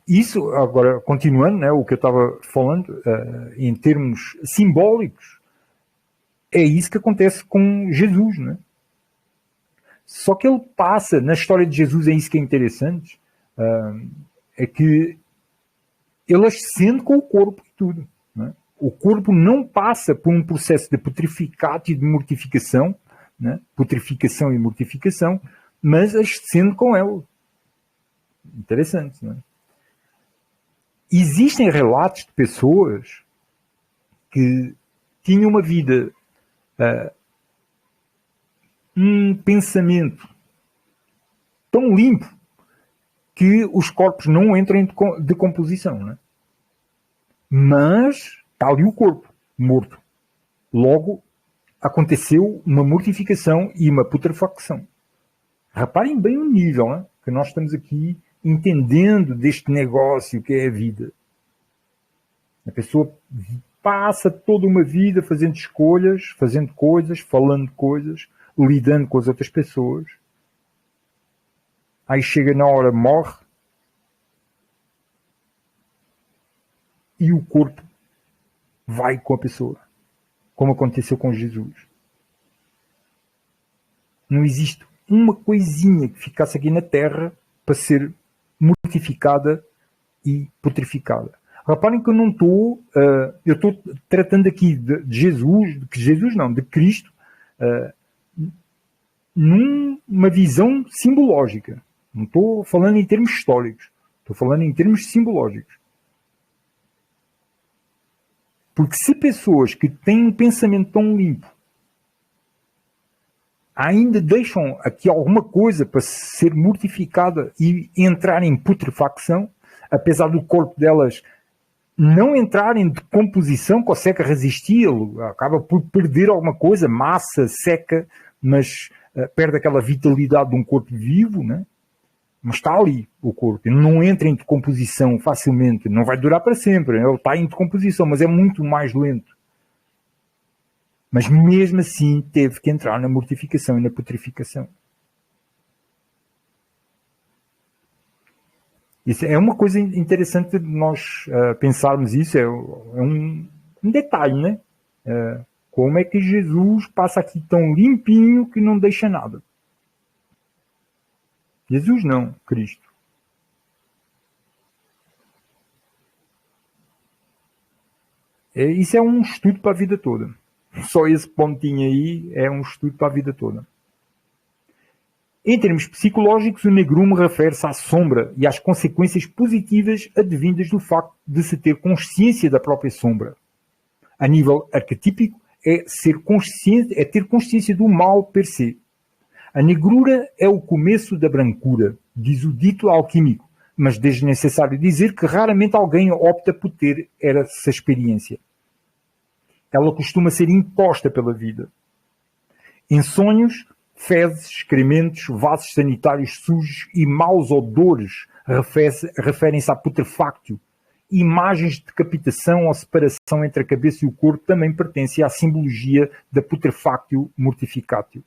Isso, agora, continuando, né, o que eu estava falando, em termos simbólicos, é isso que acontece com Jesus, né? Só que ele passa, na história de Jesus, é isso que é interessante, é que ele ascende com o corpo e tudo, né? O corpo não passa por um processo de putrificato e de mortificação, né? Putrificação e mortificação, mas ascende com ele. Interessante, não é? Existem relatos de pessoas que tinham uma vida, um pensamento tão limpo que os corpos não entram em decomposição, não é? Mas está ali o corpo morto. Logo, aconteceu uma mortificação e uma putrefacção. Reparem bem o nível, não é? Que nós estamos aqui entendendo deste negócio que é a vida. A pessoa passa toda uma vida fazendo escolhas, fazendo coisas, falando coisas, lidando com as outras pessoas. Aí chega na hora, morre, e o corpo vai com a pessoa, como aconteceu com Jesus. Não existe uma coisinha que ficasse aqui na Terra para ser mortificada e putrificada. Reparem que eu não estou, eu estou tratando aqui de Jesus, de Cristo, numa visão simbológica. Não estou falando em termos históricos, estou falando em termos simbológicos. Porque se pessoas que têm um pensamento tão limpo ainda deixam aqui alguma coisa para ser mortificada e entrar em putrefacção, apesar do corpo delas não entrar em decomposição, consegue resistir, acaba por perder alguma coisa, massa, seca, mas perde aquela vitalidade de um corpo vivo, né? Mas está ali o corpo, ele não entra em decomposição facilmente, não vai durar para sempre, ele está em decomposição, mas é muito mais lento. Mas mesmo assim teve que entrar na mortificação e na putrificação. Isso é uma coisa interessante de nós pensarmos isso, é um detalhe, né? Como é que Jesus passa aqui tão limpinho que não deixa nada? Jesus não, Cristo. Isso é um estudo para a vida toda. Só esse pontinho aí é um estudo para a vida toda. Em termos psicológicos, o negrume refere-se à sombra e às consequências positivas advindas do facto de se ter consciência da própria sombra. A nível arquetípico, é ter consciência do mal per se. A negrura é o começo da brancura, diz o dito alquímico, mas desnecessário dizer que raramente alguém opta por ter essa experiência. Ela costuma ser imposta pela vida. Em sonhos, fezes, excrementos, vasos sanitários sujos e maus odores referem-se a putrefactio. Imagens de decapitação ou separação entre a cabeça e o corpo também pertencem à simbologia da putrefactio mortificatio.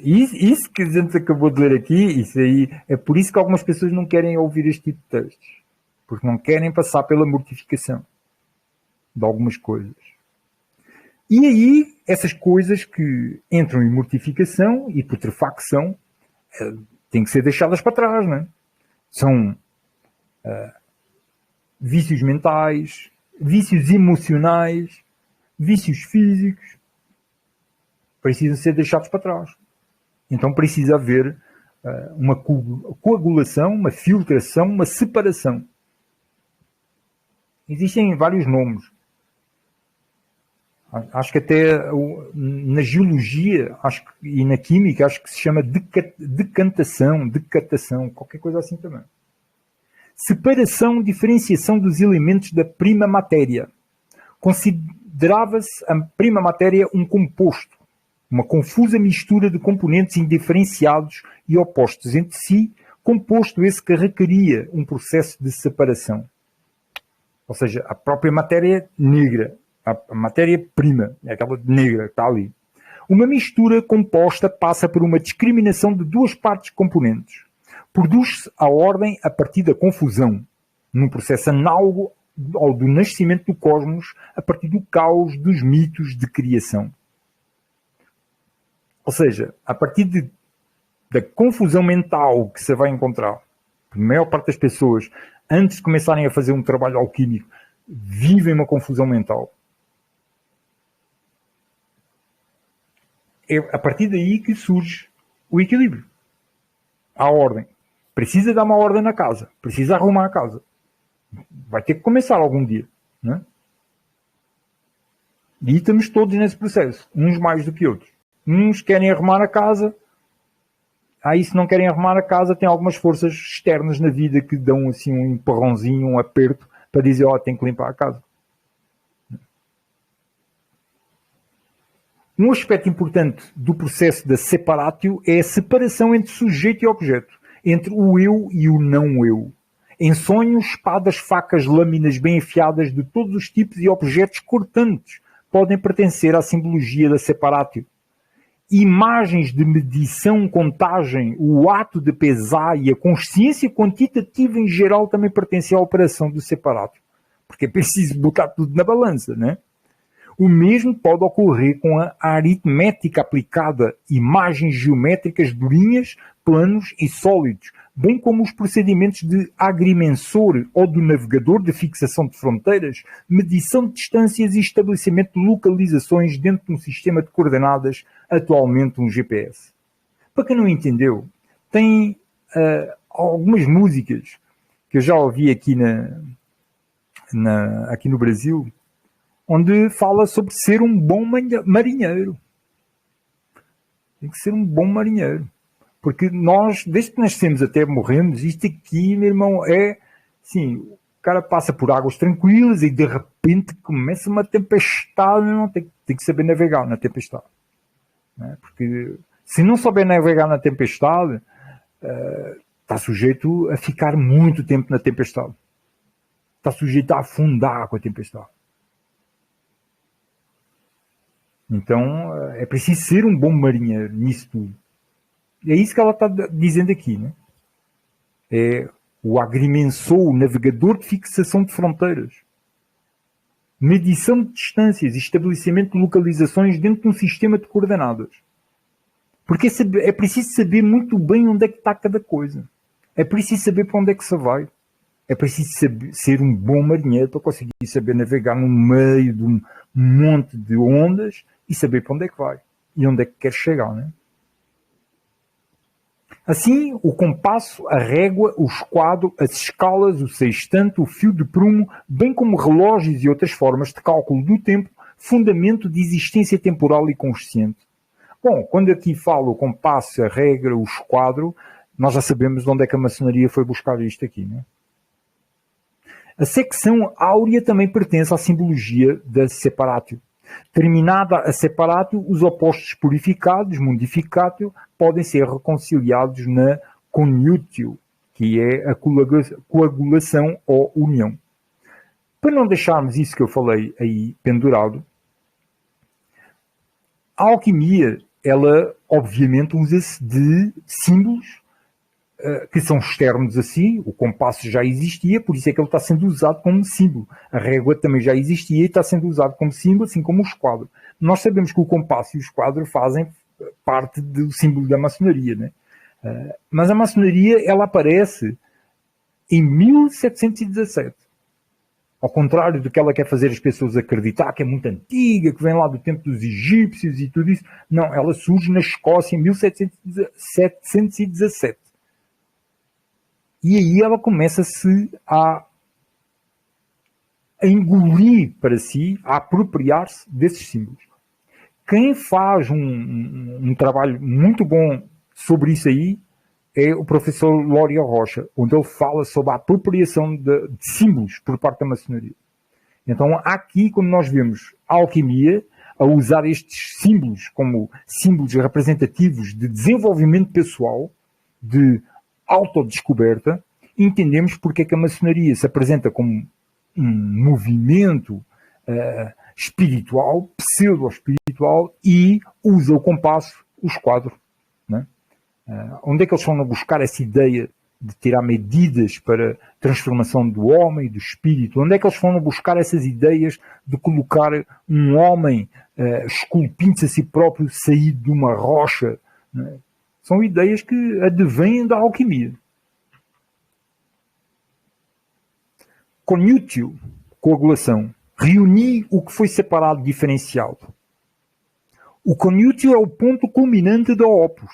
Isso que a gente acabou de ler aqui, isso aí, é por isso que algumas pessoas não querem ouvir este tipo de textos. Porque não querem passar pela mortificação de algumas coisas. E aí, essas coisas que entram em mortificação e putrefacção têm que ser deixadas para trás, não é? São vícios mentais, vícios emocionais, vícios físicos. Precisam ser deixados para trás. Então precisa haver uma coagulação, uma filtração, uma separação. Existem vários nomes. Acho que até na geologia e na química acho que se chama decatação, qualquer coisa assim também. Separação, diferenciação dos elementos da prima matéria. Considerava-se a prima matéria um composto, uma confusa mistura de componentes indiferenciados e opostos entre si, composto esse que requeria um processo de separação. Ou seja, a própria matéria negra, a matéria-prima, é aquela negra que está ali. Uma mistura composta passa por uma discriminação de duas partes componentes. Produz-se a ordem a partir da confusão, num processo análogo ao do nascimento do cosmos a partir do caos dos mitos de criação. Ou seja, a partir da confusão mental que você vai encontrar, a maior parte das pessoas, antes de começarem a fazer um trabalho alquímico, vivem uma confusão mental. É a partir daí que surge o equilíbrio. A ordem. Precisa dar uma ordem na casa. Precisa arrumar a casa. Vai ter que começar algum dia. Não é? E estamos todos nesse processo. Uns mais do que outros. Uns querem arrumar a casa. Aí se não querem arrumar a casa, tem algumas forças externas na vida que dão assim um empurrãozinho, um aperto, para dizer, tem que limpar a casa. Um aspecto importante do processo da separatio é a separação entre sujeito e objeto, entre o eu e o não eu. Em sonhos, espadas, facas, lâminas bem afiadas de todos os tipos e objetos cortantes podem pertencer à simbologia da separatio. Imagens de medição, contagem, o ato de pesar e a consciência quantitativa em geral também pertencem à operação do separatio. Porque é preciso botar tudo na balança, né? O mesmo pode ocorrer com a aritmética aplicada, imagens geométricas de linhas, planos e sólidos, bem como os procedimentos de agrimensor ou do navegador de fixação de fronteiras, medição de distâncias e estabelecimento de localizações dentro de um sistema de coordenadas, atualmente um GPS. Para quem não entendeu, tem algumas músicas que eu já ouvi aqui, aqui no Brasil, onde fala sobre ser um bom marinheiro. Tem que ser um bom marinheiro. Porque nós, desde que nascemos até morremos, isto aqui, meu irmão, é assim, o cara passa por águas tranquilas e de repente começa uma tempestade, meu irmão, tem que saber navegar na tempestade. Né? Porque se não souber navegar na tempestade, está sujeito a ficar muito tempo na tempestade. Está sujeito a afundar com a tempestade. Então, é preciso ser um bom marinheiro nisso tudo. É isso que ela está dizendo aqui, né? É o agrimensor, o navegador de fixação de fronteiras. Medição de distâncias e estabelecimento de localizações dentro de um sistema de coordenadas. Porque é preciso saber muito bem onde é que está cada coisa. É preciso saber para onde é que se vai. É preciso ser um bom marinheiro para conseguir saber navegar no meio de um monte de ondas e saber para onde é que vai e onde é que quer chegar, né? Assim, o compasso, a régua, o esquadro, as escalas, o sextante, o fio de prumo, bem como relógios e outras formas de cálculo do tempo, fundamento de existência temporal e consciente. Bom, quando aqui falo o compasso, a regra, o esquadro, nós já sabemos de onde é que a maçonaria foi buscar isto aqui, né? A secção áurea também pertence à simbologia da separatio. Terminada a separatio, os opostos purificados, modificatio, podem ser reconciliados na conjunktio, que é a coagulação ou união. Para não deixarmos isso que eu falei aí pendurado, a alquimia, ela obviamente usa-se de símbolos que são externos assim. O compasso já existia, por isso é que ele está sendo usado como símbolo. A régua também já existia e está sendo usado como símbolo, assim como o esquadro. Nós sabemos que o compasso e o esquadro fazem parte do símbolo da maçonaria, né? Mas a maçonaria, ela aparece em 1717. Ao contrário do que ela quer fazer as pessoas acreditar, que é muito antiga, que vem lá do tempo dos egípcios e tudo isso. Não, ela surge na Escócia em 1717. E aí ela começa-se a engolir para si, a apropriar-se desses símbolos. Quem faz um trabalho muito bom sobre isso aí é o professor Lória Rocha, onde ele fala sobre a apropriação de símbolos por parte da maçonaria. Então, aqui, quando nós vemos a alquimia a usar estes símbolos como símbolos representativos de desenvolvimento pessoal, de autodescoberta, entendemos porque é que a maçonaria se apresenta como um movimento espiritual, pseudo-espiritual, e usa o compasso, o esquadro. Né? Onde é que eles foram buscar essa ideia de tirar medidas para a transformação do homem e do espírito? Onde é que eles foram buscar essas ideias de colocar um homem esculpindo-se a si próprio saído de uma rocha? Né? São ideias que advêm da alquimia. Conjunktio, coagulação. Reunir o que foi separado, diferenciado. O conjunktio é o ponto culminante da opus.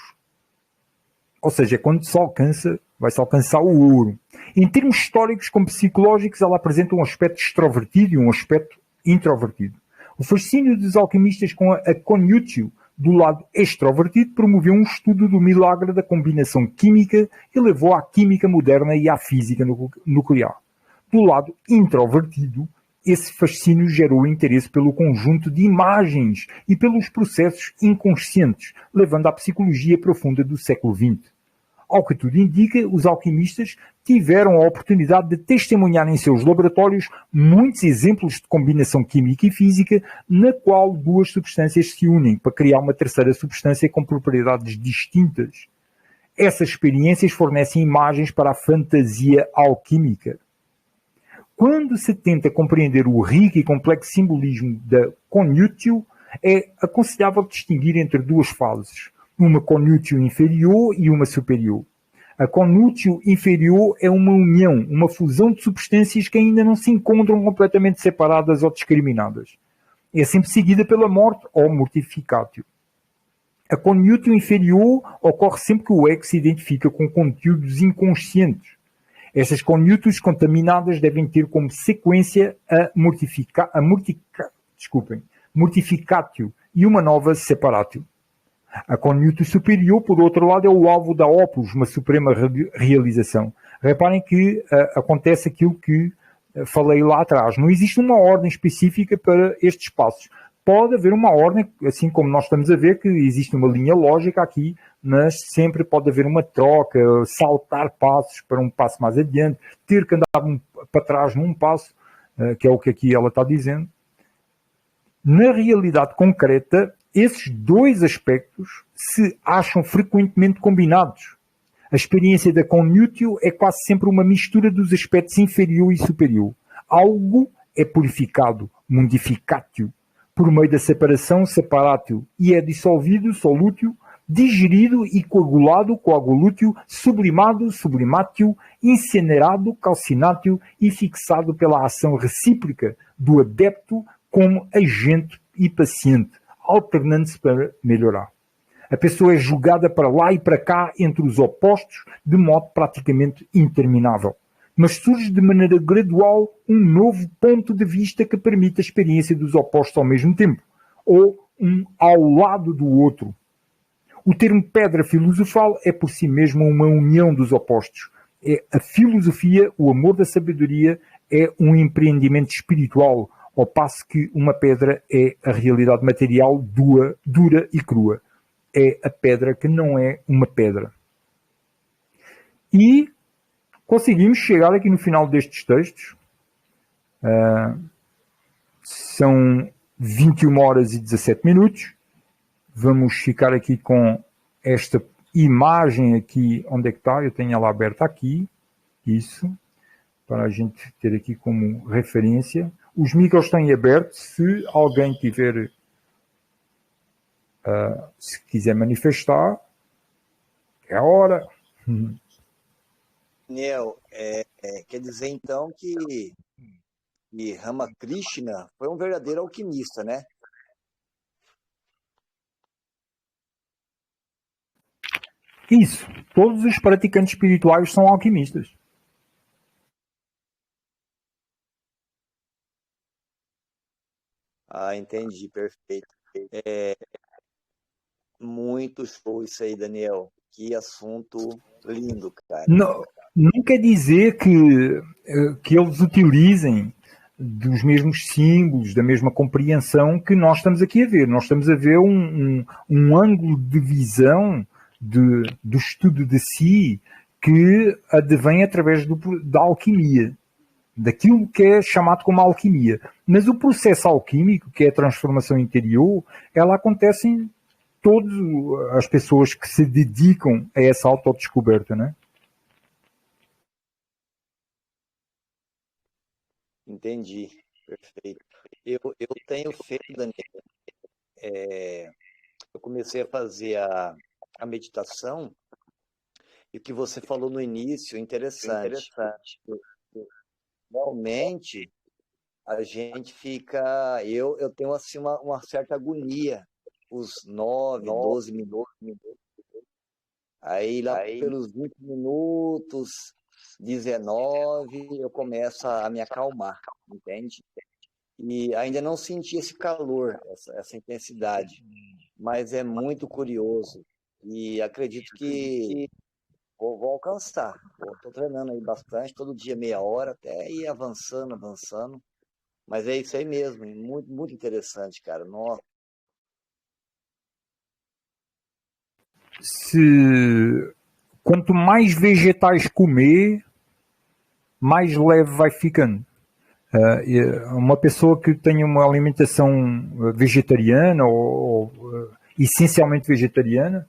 Ou seja, quando se alcança, vai-se alcançar o ouro. Em termos históricos como psicológicos, ela apresenta um aspecto extrovertido e um aspecto introvertido. O fascínio dos alquimistas com a conjunktio do lado extrovertido promoveu um estudo do milagre da combinação química e levou à química moderna e à física nuclear. Do lado introvertido, esse fascínio gerou interesse pelo conjunto de imagens e pelos processos inconscientes, levando à psicologia profunda do século XX. Ao que tudo indica, os alquimistas tiveram a oportunidade de testemunhar em seus laboratórios muitos exemplos de combinação química e física, na qual duas substâncias se unem para criar uma terceira substância com propriedades distintas. Essas experiências fornecem imagens para a fantasia alquímica. Quando se tenta compreender o rico e complexo simbolismo da conjunktio, é aconselhável distinguir entre duas fases, uma conjunktio inferior e uma superior. A conjunktio inferior é uma união, uma fusão de substâncias que ainda não se encontram completamente separadas ou discriminadas. É sempre seguida pela morte ou mortificatio. A conjunktio inferior ocorre sempre que o ego se identifica com conteúdos inconscientes. Essas conjuntos contaminadas devem ter como sequência a mortificatio e uma nova separatio. A conjunto superior, por outro lado, é o alvo da opus, uma suprema realização. Reparem que acontece aquilo que falei lá atrás. Não existe uma ordem específica para estes passos. Pode haver uma ordem, assim como nós estamos a ver, que existe uma linha lógica aqui, mas sempre pode haver uma troca, saltar passos para um passo mais adiante, ter que andar para trás num passo, que é o que aqui ela está dizendo. Na realidade concreta, esses dois aspectos se acham frequentemente combinados. A experiência da conjunktio é quase sempre uma mistura dos aspectos inferior e superior. Algo é purificado, modificatio, por meio da separação, separatio, e é dissolvido, solútio, digerido e coagulado, coagulútio, sublimado, sublimatio, incinerado, calcinatio e fixado pela ação recíproca do adepto como agente e paciente, alternando-se para melhorar. A pessoa é jogada para lá e para cá entre os opostos de modo praticamente interminável. Mas surge de maneira gradual um novo ponto de vista que permite a experiência dos opostos ao mesmo tempo, ou um ao lado do outro. O termo pedra filosofal é por si mesmo uma união dos opostos. A filosofia, o amor da sabedoria, é um empreendimento espiritual, ao passo que uma pedra é a realidade material dura e crua. é a pedra que não é uma pedra. E conseguimos chegar aqui no final destes textos. São 21 horas e 17 minutos. Vamos ficar aqui com esta imagem aqui. Onde é que está? Eu tenho ela aberta aqui. Isso. Para a gente ter aqui como referência. Os micros estão abertos. Se alguém tiver... se quiser manifestar, é a hora. Daniel, quer dizer então que Ramakrishna foi um verdadeiro alquimista, né? Isso. Todos os praticantes espirituais são alquimistas. Ah, entendi, perfeito. Muito show isso aí, Daniel. Que assunto lindo, cara. Não quer dizer que eles utilizem dos mesmos símbolos, da mesma compreensão que nós estamos aqui a ver. Nós estamos a ver um ângulo de visão do estudo de si que advém através da alquimia, daquilo que é chamado como alquimia. Mas o processo alquímico, que é a transformação interior, ela acontece em todas as pessoas que se dedicam a essa autodescoberta, né? Entendi, perfeito. Eu tenho feito, Daniel, eu comecei a fazer a meditação e o que você falou no início é interessante. Realmente, a gente fica... Eu tenho assim uma certa agonia, os 9, 12 minutos. Aí lá pelos 20 minutos, 19, eu começo a me acalmar, entende? E ainda não senti esse calor, essa intensidade, mas é muito curioso. E acredito que vou alcançar. Estou treinando aí bastante, todo dia meia hora, até ir avançando. Mas é isso aí mesmo, muito, muito interessante, cara. Nossa. Quanto mais vegetais comer, mais leve vai ficando. Uma pessoa que tenha uma alimentação vegetariana ou essencialmente vegetariana,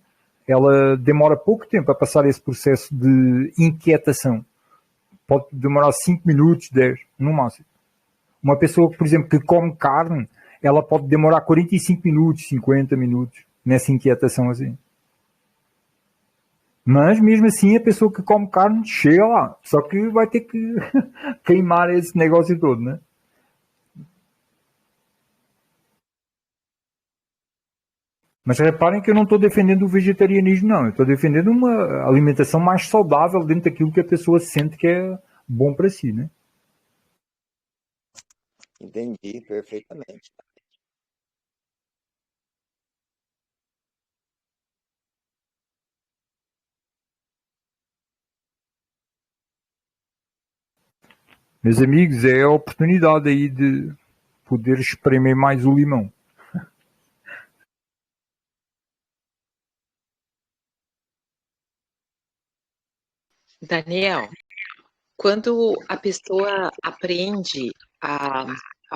ela demora pouco tempo a passar esse processo de inquietação. Pode demorar 5 minutos, 10, no máximo. Uma pessoa, por exemplo, que come carne, ela pode demorar 45 minutos, 50 minutos nessa inquietação assim. Mas, mesmo assim, a pessoa que come carne chega lá. Só que vai ter que queimar esse negócio todo, né? Mas reparem que eu não estou defendendo o vegetarianismo, não. Eu estou defendendo uma alimentação mais saudável dentro daquilo que a pessoa sente que é bom para si, né? Entendi perfeitamente. Meus amigos, é a oportunidade aí de poder espremer mais o limão. Daniel, quando a pessoa aprende a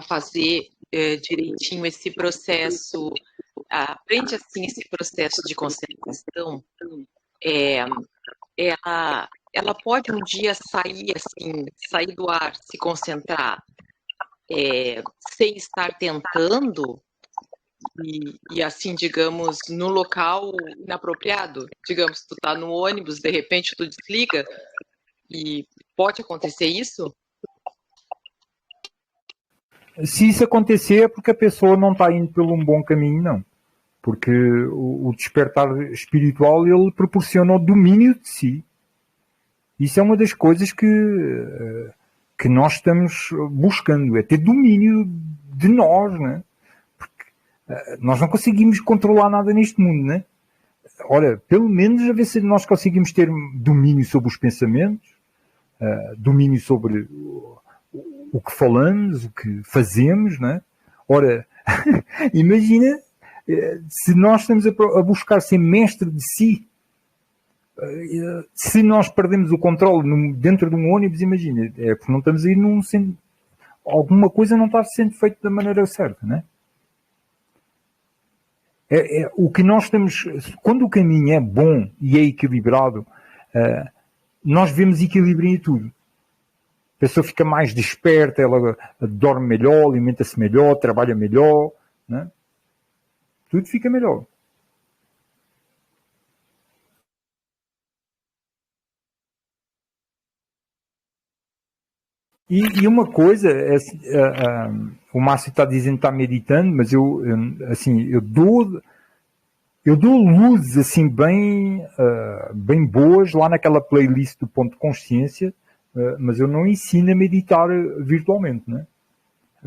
fazer direitinho esse processo, aprende assim esse processo de concentração, ela pode um dia sair do ar, se concentrar, sem estar tentando e assim, digamos, no local inapropriado. Digamos, tu tá no ônibus, de repente tu desliga e pode acontecer isso? Se isso acontecer é porque a pessoa não está indo pelo um bom caminho, não. Porque o despertar espiritual, ele proporciona o domínio de si. Isso é uma das coisas que nós estamos buscando, é ter domínio de nós, né? Porque nós não conseguimos controlar nada neste mundo, né? Ora, pelo menos a ver se nós conseguimos ter domínio sobre os pensamentos, domínio sobre o que falamos, o que fazemos, né? Ora, imagina Se nós estamos a buscar ser mestre de si, se nós perdemos o controle dentro de um ônibus, imagina, é porque não estamos a ir alguma coisa não está sendo feita da maneira certa, né? O que nós temos, quando o caminho é bom e é equilibrado, nós vemos equilíbrio em tudo. A pessoa fica mais desperta, ela dorme melhor, alimenta-se melhor, trabalha melhor, né? Tudo fica melhor. E uma coisa, o Márcio está dizendo que está meditando, mas eu dou luzes assim bem boas lá naquela playlist do Ponto de Consciência, mas eu não ensino a meditar virtualmente, né?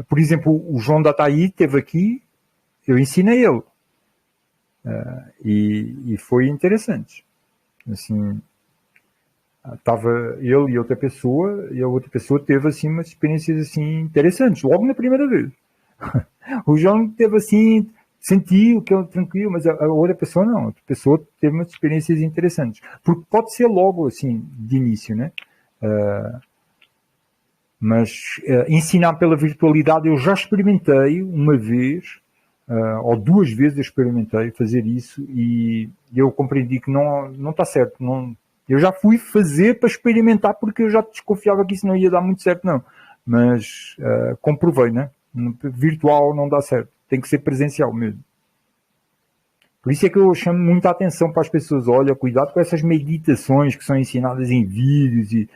Por exemplo, o João da Taí esteve aqui, eu ensinei ele, e foi interessante. Assim, estava ele e outra pessoa, e a outra pessoa teve assim umas experiências assim interessantes, logo na primeira vez. O João teve assim, sentiu que eu tranquilo, mas a outra pessoa não, a outra pessoa teve umas experiências interessantes. Porque pode ser logo assim, de início, né? Mas ensinar pela virtualidade eu já experimentei uma vez, ou duas vezes eu experimentei fazer isso e eu compreendi que não está certo. Eu já fui fazer para experimentar porque eu já desconfiava que isso não ia dar muito certo, não. Mas comprovei, né? Virtual não dá certo. Tem que ser presencial mesmo. Por isso é que eu chamo muita atenção para as pessoas. Olha, cuidado com essas meditações que são ensinadas em vídeos.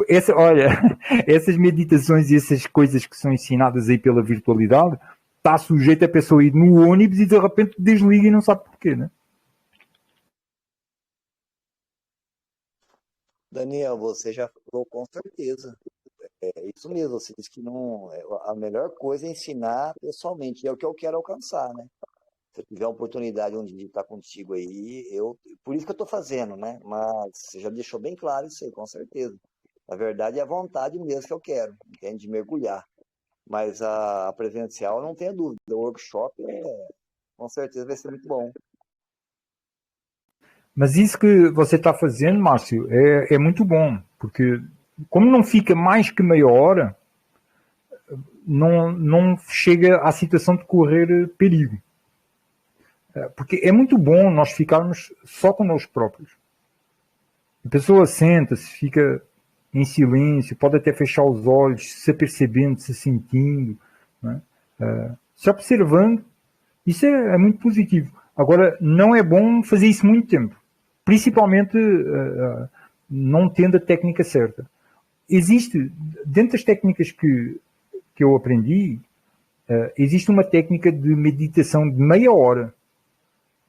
Essas meditações e essas coisas que são ensinadas aí pela virtualidade, está sujeito a pessoa ir no ônibus e de repente desliga e não sabe porquê, né? Daniel, você já falou com certeza. É isso mesmo, você disse que não, a melhor coisa é ensinar pessoalmente, é o que eu quero alcançar, né? Se eu tiver a oportunidade um dia de estar contigo aí, por isso que eu estou fazendo, né? Mas você já deixou bem claro isso aí, com certeza. Na verdade, é a vontade mesmo que eu quero, entende? De mergulhar. Mas a presencial, não tenha dúvida, o workshop com certeza vai ser muito bom. Mas isso que você está fazendo, Márcio, é muito bom, porque como não fica mais que meia hora, não chega à situação de correr perigo. Porque é muito bom nós ficarmos só connosco próprios. A pessoa senta-se, fica em silêncio, pode até fechar os olhos, se apercebendo, se sentindo, né? Se observando. Isso é muito positivo. Agora, não é bom fazer isso muito tempo. Principalmente não tendo a técnica certa. Existe, dentro das técnicas que eu aprendi, existe uma técnica de meditação de meia hora.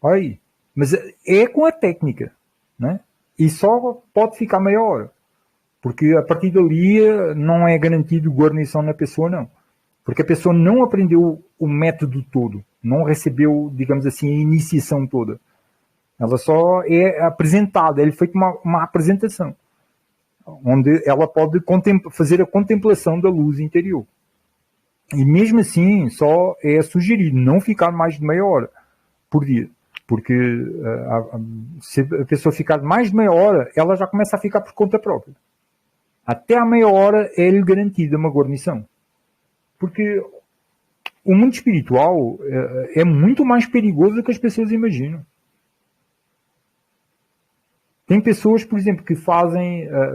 Aí, mas é com a técnica, né? E só pode ficar meia hora. Porque a partir dali não é garantido guarnição na pessoa, não. Porque a pessoa não aprendeu o método todo. Não recebeu, digamos assim, a iniciação toda. Ela só é apresentada, é feita uma apresentação. Onde ela pode fazer a contemplação da luz interior. E mesmo assim, só é sugerido não ficar mais de meia hora por dia. Porque se a pessoa ficar mais de meia hora, ela já começa a ficar por conta própria. Até a meia hora é-lhe garantida uma guarnição. Porque o mundo espiritual é muito mais perigoso do que as pessoas imaginam. Tem pessoas, por exemplo, que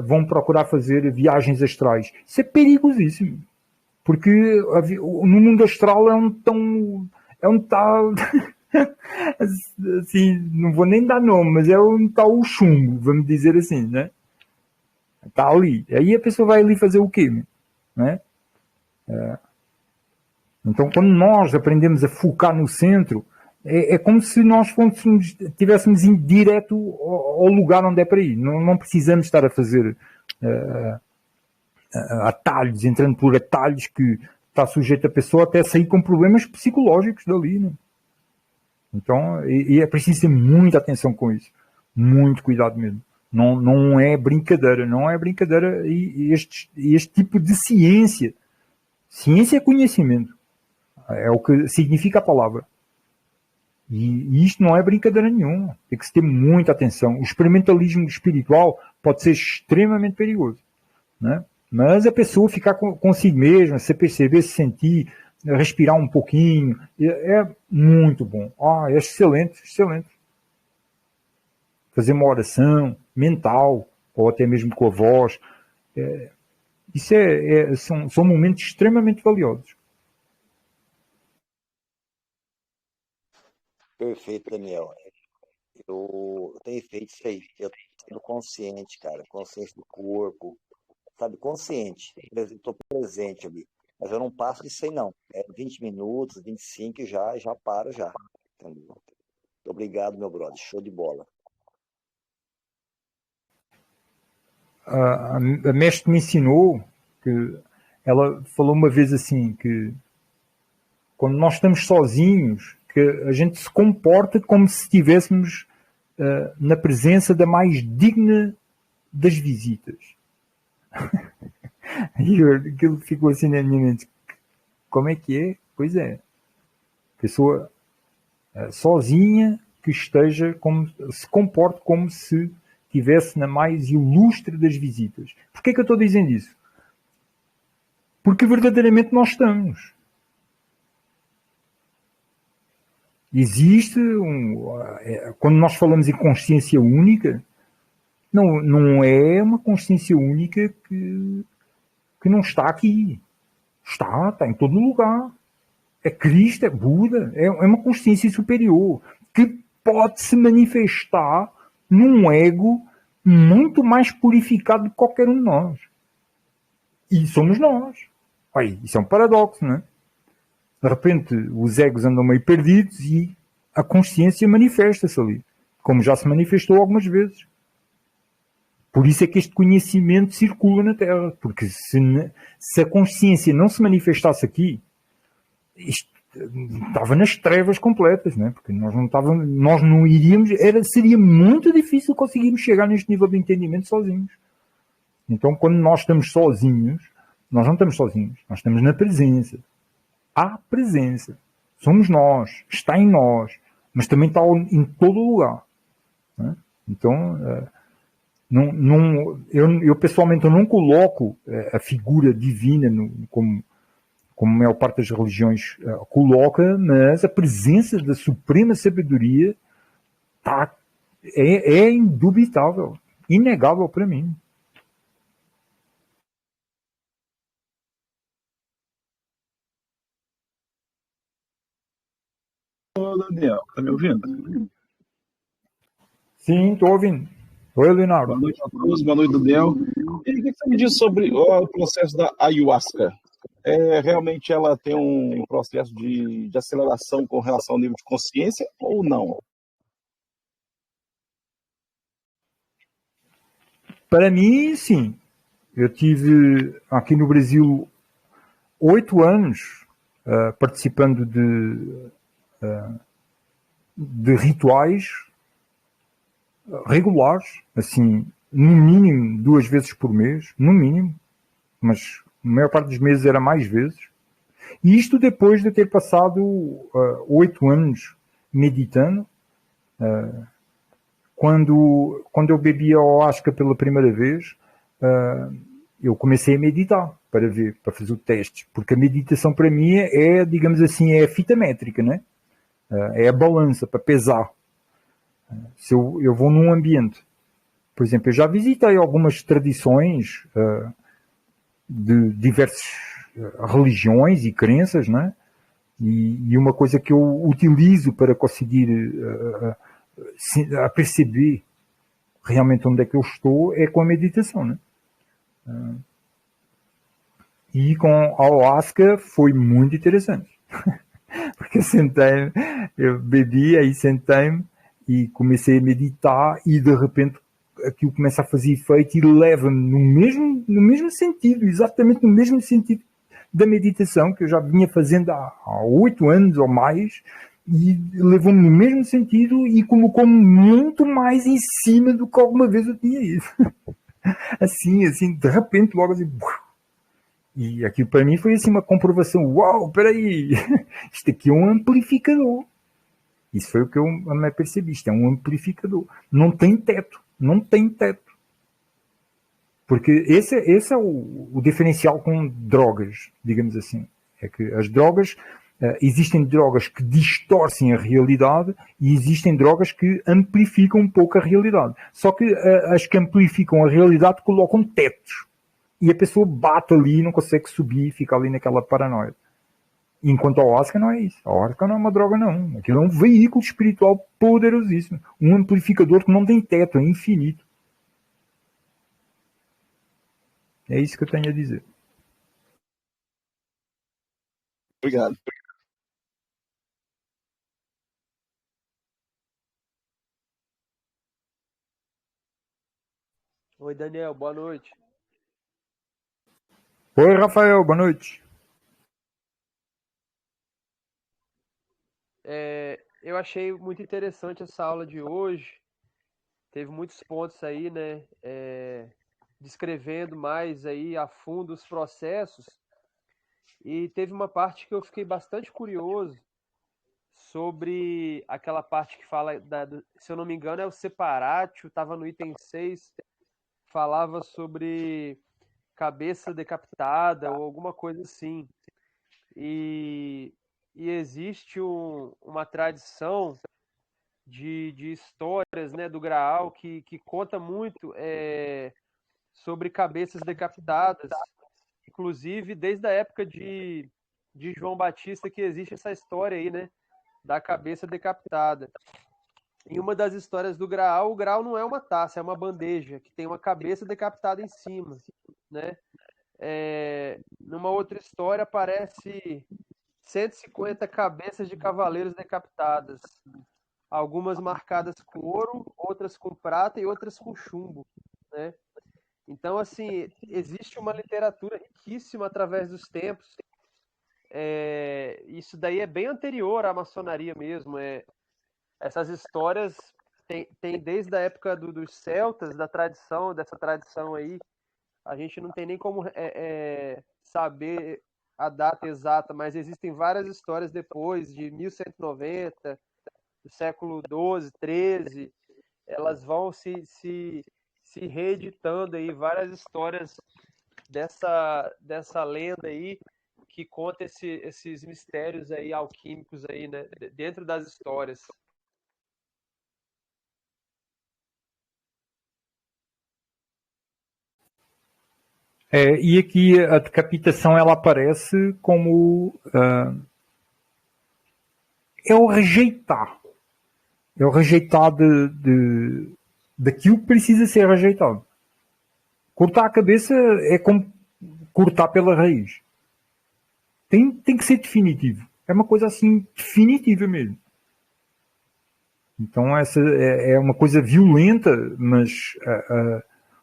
vão procurar fazer viagens astrais. Isso é perigosíssimo. Porque no mundo astral é um tal... assim, não vou nem dar nome, mas é um tal chumbo, vamos dizer assim, né? Está ali. Aí a pessoa vai ali fazer o quê? Né? Então, quando nós aprendemos a focar no centro, é como se nós estivéssemos indo direto ao lugar onde é para ir. Não precisamos estar a fazer atalhos, entrando por atalhos que está sujeito a pessoa até sair com problemas psicológicos dali. Né? Então, é preciso ter muita atenção com isso. Muito cuidado mesmo. Não é brincadeira. Não é brincadeira este tipo de ciência. Ciência é conhecimento. É o que significa a palavra. E isto não é brincadeira nenhuma. Tem que se ter muita atenção. O experimentalismo espiritual pode ser extremamente perigoso, né? Mas a pessoa ficar consigo mesma, se perceber, se sentir, respirar um pouquinho, é muito bom. É excelente, excelente. Fazer uma oração mental, ou até mesmo com a voz. Isso são momentos extremamente valiosos. Perfeito, Daniel. Eu tenho feito isso aí. Eu tô consciente, cara. Consciente do corpo, sabe? Consciente. Estou presente ali. Mas eu não passo disso aí, não. É 20 minutos, 25 e já paro já. Entendeu? Muito obrigado, meu brother. Show de bola. A mestre me ensinou que ela falou uma vez assim que quando nós estamos sozinhos, que a gente se comporta como se estivéssemos na presença da mais digna das visitas. E aquilo ficou assim na minha mente. Como é que é? Pois é. Pessoa sozinha que esteja, se comporte como se estivesse na mais ilustre das visitas. Porquê que eu estou dizendo isso? Porque verdadeiramente nós estamos. Existe quando nós falamos em consciência única, não é uma consciência única que não está aqui. Está em todo lugar. É Cristo, é Buda, é uma consciência superior que pode se manifestar num ego muito mais purificado do que qualquer um de nós. E somos nós. Isso é um paradoxo, não é? De repente, os egos andam meio perdidos e a consciência manifesta-se ali, como já se manifestou algumas vezes. Por isso é que este conhecimento circula na Terra, porque se a consciência não se manifestasse aqui, isto estava nas trevas completas, né? Porque nós não iríamos, seria muito difícil conseguirmos chegar neste nível de entendimento sozinhos. Então, quando nós estamos sozinhos, nós não estamos sozinhos, nós estamos na presença. Há presença. Somos nós, está em nós, mas também está em todo lugar. Né? Então, eu pessoalmente eu não coloco a figura divina como a maior parte das religiões coloca, mas a presença da suprema sabedoria é indubitável, inegável para mim. Ô, Daniel, tá me ouvindo? Sim, estou ouvindo. Oi, Leonardo. Boa noite a todos, boa noite, Daniel. E o que você me diz sobre o processo da ayahuasca? Realmente ela tem um processo de aceleração com relação ao nível de consciência ou não? Para mim, sim. Eu tive aqui no Brasil 8 anos participando de rituais regulares, assim, no mínimo 2 vezes por mês, no mínimo, mas a maior parte dos meses era mais vezes. E isto depois de ter passado 8 anos meditando. Quando eu bebi a ayahuasca pela primeira vez, eu comecei a meditar para fazer o teste, porque a meditação para mim digamos assim, é a fita métrica, né? É a balança para pesar. Se eu vou num ambiente, por exemplo, eu já visitei algumas tradições de diversas religiões e crenças, né? E uma coisa que eu utilizo para conseguir a perceber realmente onde é que eu estou é com a meditação, né? E com a ayahuasca foi muito interessante. Porque eu bebi, aí sentei-me e comecei a meditar e de repente aquilo começa a fazer efeito e leva-me no mesmo sentido, exatamente no mesmo sentido da meditação que eu já vinha fazendo há 8 anos ou mais, e levou-me no mesmo sentido e colocou-me muito mais em cima do que alguma vez eu tinha ido. Assim, de repente, logo assim. E aquilo para mim foi assim uma comprovação. Uau, peraí, isto aqui é um amplificador. Isso foi o que eu me percebi. Isto é um amplificador. Não tem teto. Não tem teto. Porque esse é o diferencial com drogas, digamos assim. É que as drogas, existem drogas que distorcem a realidade e existem drogas que amplificam um pouco a realidade. Só que as que amplificam a realidade colocam tetos. E a pessoa bate ali e não consegue subir e fica ali naquela paranoia. Enquanto a ayahuasca não é isso. A ayahuasca não é uma droga, não. Aquilo é um veículo espiritual poderosíssimo. Um amplificador que não tem teto, é infinito. É isso que eu tenho a dizer. Obrigado. Oi, Daniel, boa noite. Oi, Rafael, boa noite. Eu achei muito interessante essa aula de hoje. Teve muitos pontos aí, né? Descrevendo mais aí a fundo os processos. E teve uma parte que eu fiquei bastante curioso sobre aquela parte que fala, se eu não me engano, é o separatio, estava no item 6, falava sobre cabeça decapitada ou alguma coisa assim. E existe uma tradição de histórias, né, do Graal que conta muito sobre cabeças decapitadas, inclusive desde a época de João Batista que existe essa história aí, né, da cabeça decapitada. Em uma das histórias do Graal, o Graal não é uma taça, é uma bandeja que tem uma cabeça decapitada em cima, né? Numa outra história aparece 150 cabeças de cavaleiros decapitadas, algumas marcadas com ouro, outras com prata e outras com chumbo, né? Então, assim, existe uma literatura riquíssima através dos tempos. Isso daí é bem anterior à maçonaria mesmo. Essas histórias tem desde a época dos celtas, dessa tradição aí. A gente não tem nem como saber a data exata, mas existem várias histórias depois, de 1190, do século XII, XIII, elas vão se reeditando aí, várias histórias dessa lenda aí, que conta esses mistérios aí alquímicos aí, né, dentro das histórias. E aqui a decapitação ela aparece como é o rejeitar. É o rejeitar daquilo que precisa ser rejeitado. Cortar a cabeça é como cortar pela raiz. Tem que ser definitivo. É uma coisa assim definitiva mesmo. Então essa é uma coisa violenta, mas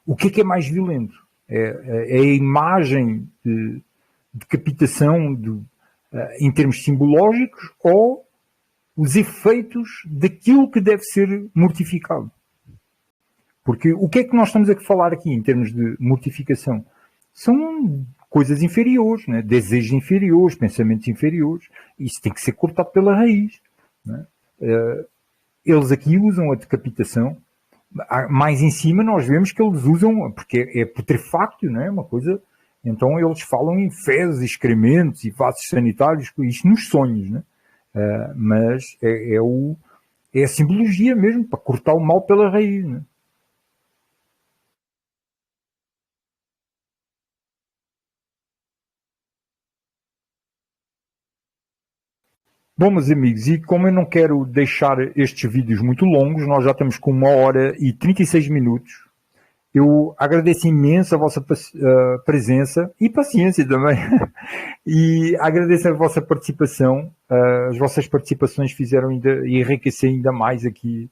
o que é mais violento? É a imagem de decapitação em termos simbológicos ou os efeitos daquilo que deve ser mortificado. Porque o que é que nós estamos a falar aqui em termos de mortificação? São coisas inferiores, né? Desejos inferiores, pensamentos inferiores. Isso tem que ser cortado pela raiz. Né? Eles aqui usam a decapitação. Mais em cima nós vemos que eles usam, porque é putrefacto, não é? Uma coisa. Então eles falam em fezes, excrementos e vasos sanitários, isto nos sonhos, né? Mas é a simbologia mesmo, para cortar o mal pela raiz, né? Bom, meus amigos, e como eu não quero deixar estes vídeos muito longos, nós já estamos com 1h e 36 minutos. Eu agradeço imenso a vossa presença e paciência também. E agradeço a vossa participação. As vossas participações fizeram ainda enriquecer ainda mais aqui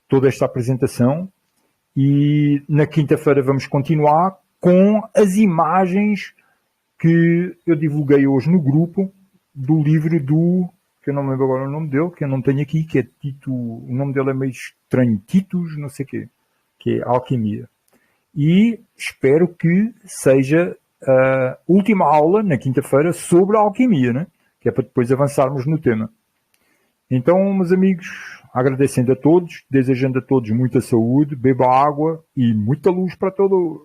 toda esta apresentação. E na quinta-feira vamos continuar com as imagens que eu divulguei hoje no grupo do livro que eu não me lembro agora o nome dele, que eu não tenho aqui, que é Tito, o nome dele é meio estranho, Titus, não sei o quê, que é Alquimia. E espero que seja a última aula, na quinta-feira, sobre a alquimia, né? Que é para depois avançarmos no tema. Então, meus amigos, agradecendo a todos, desejando a todos muita saúde, beba água e muita luz para todos.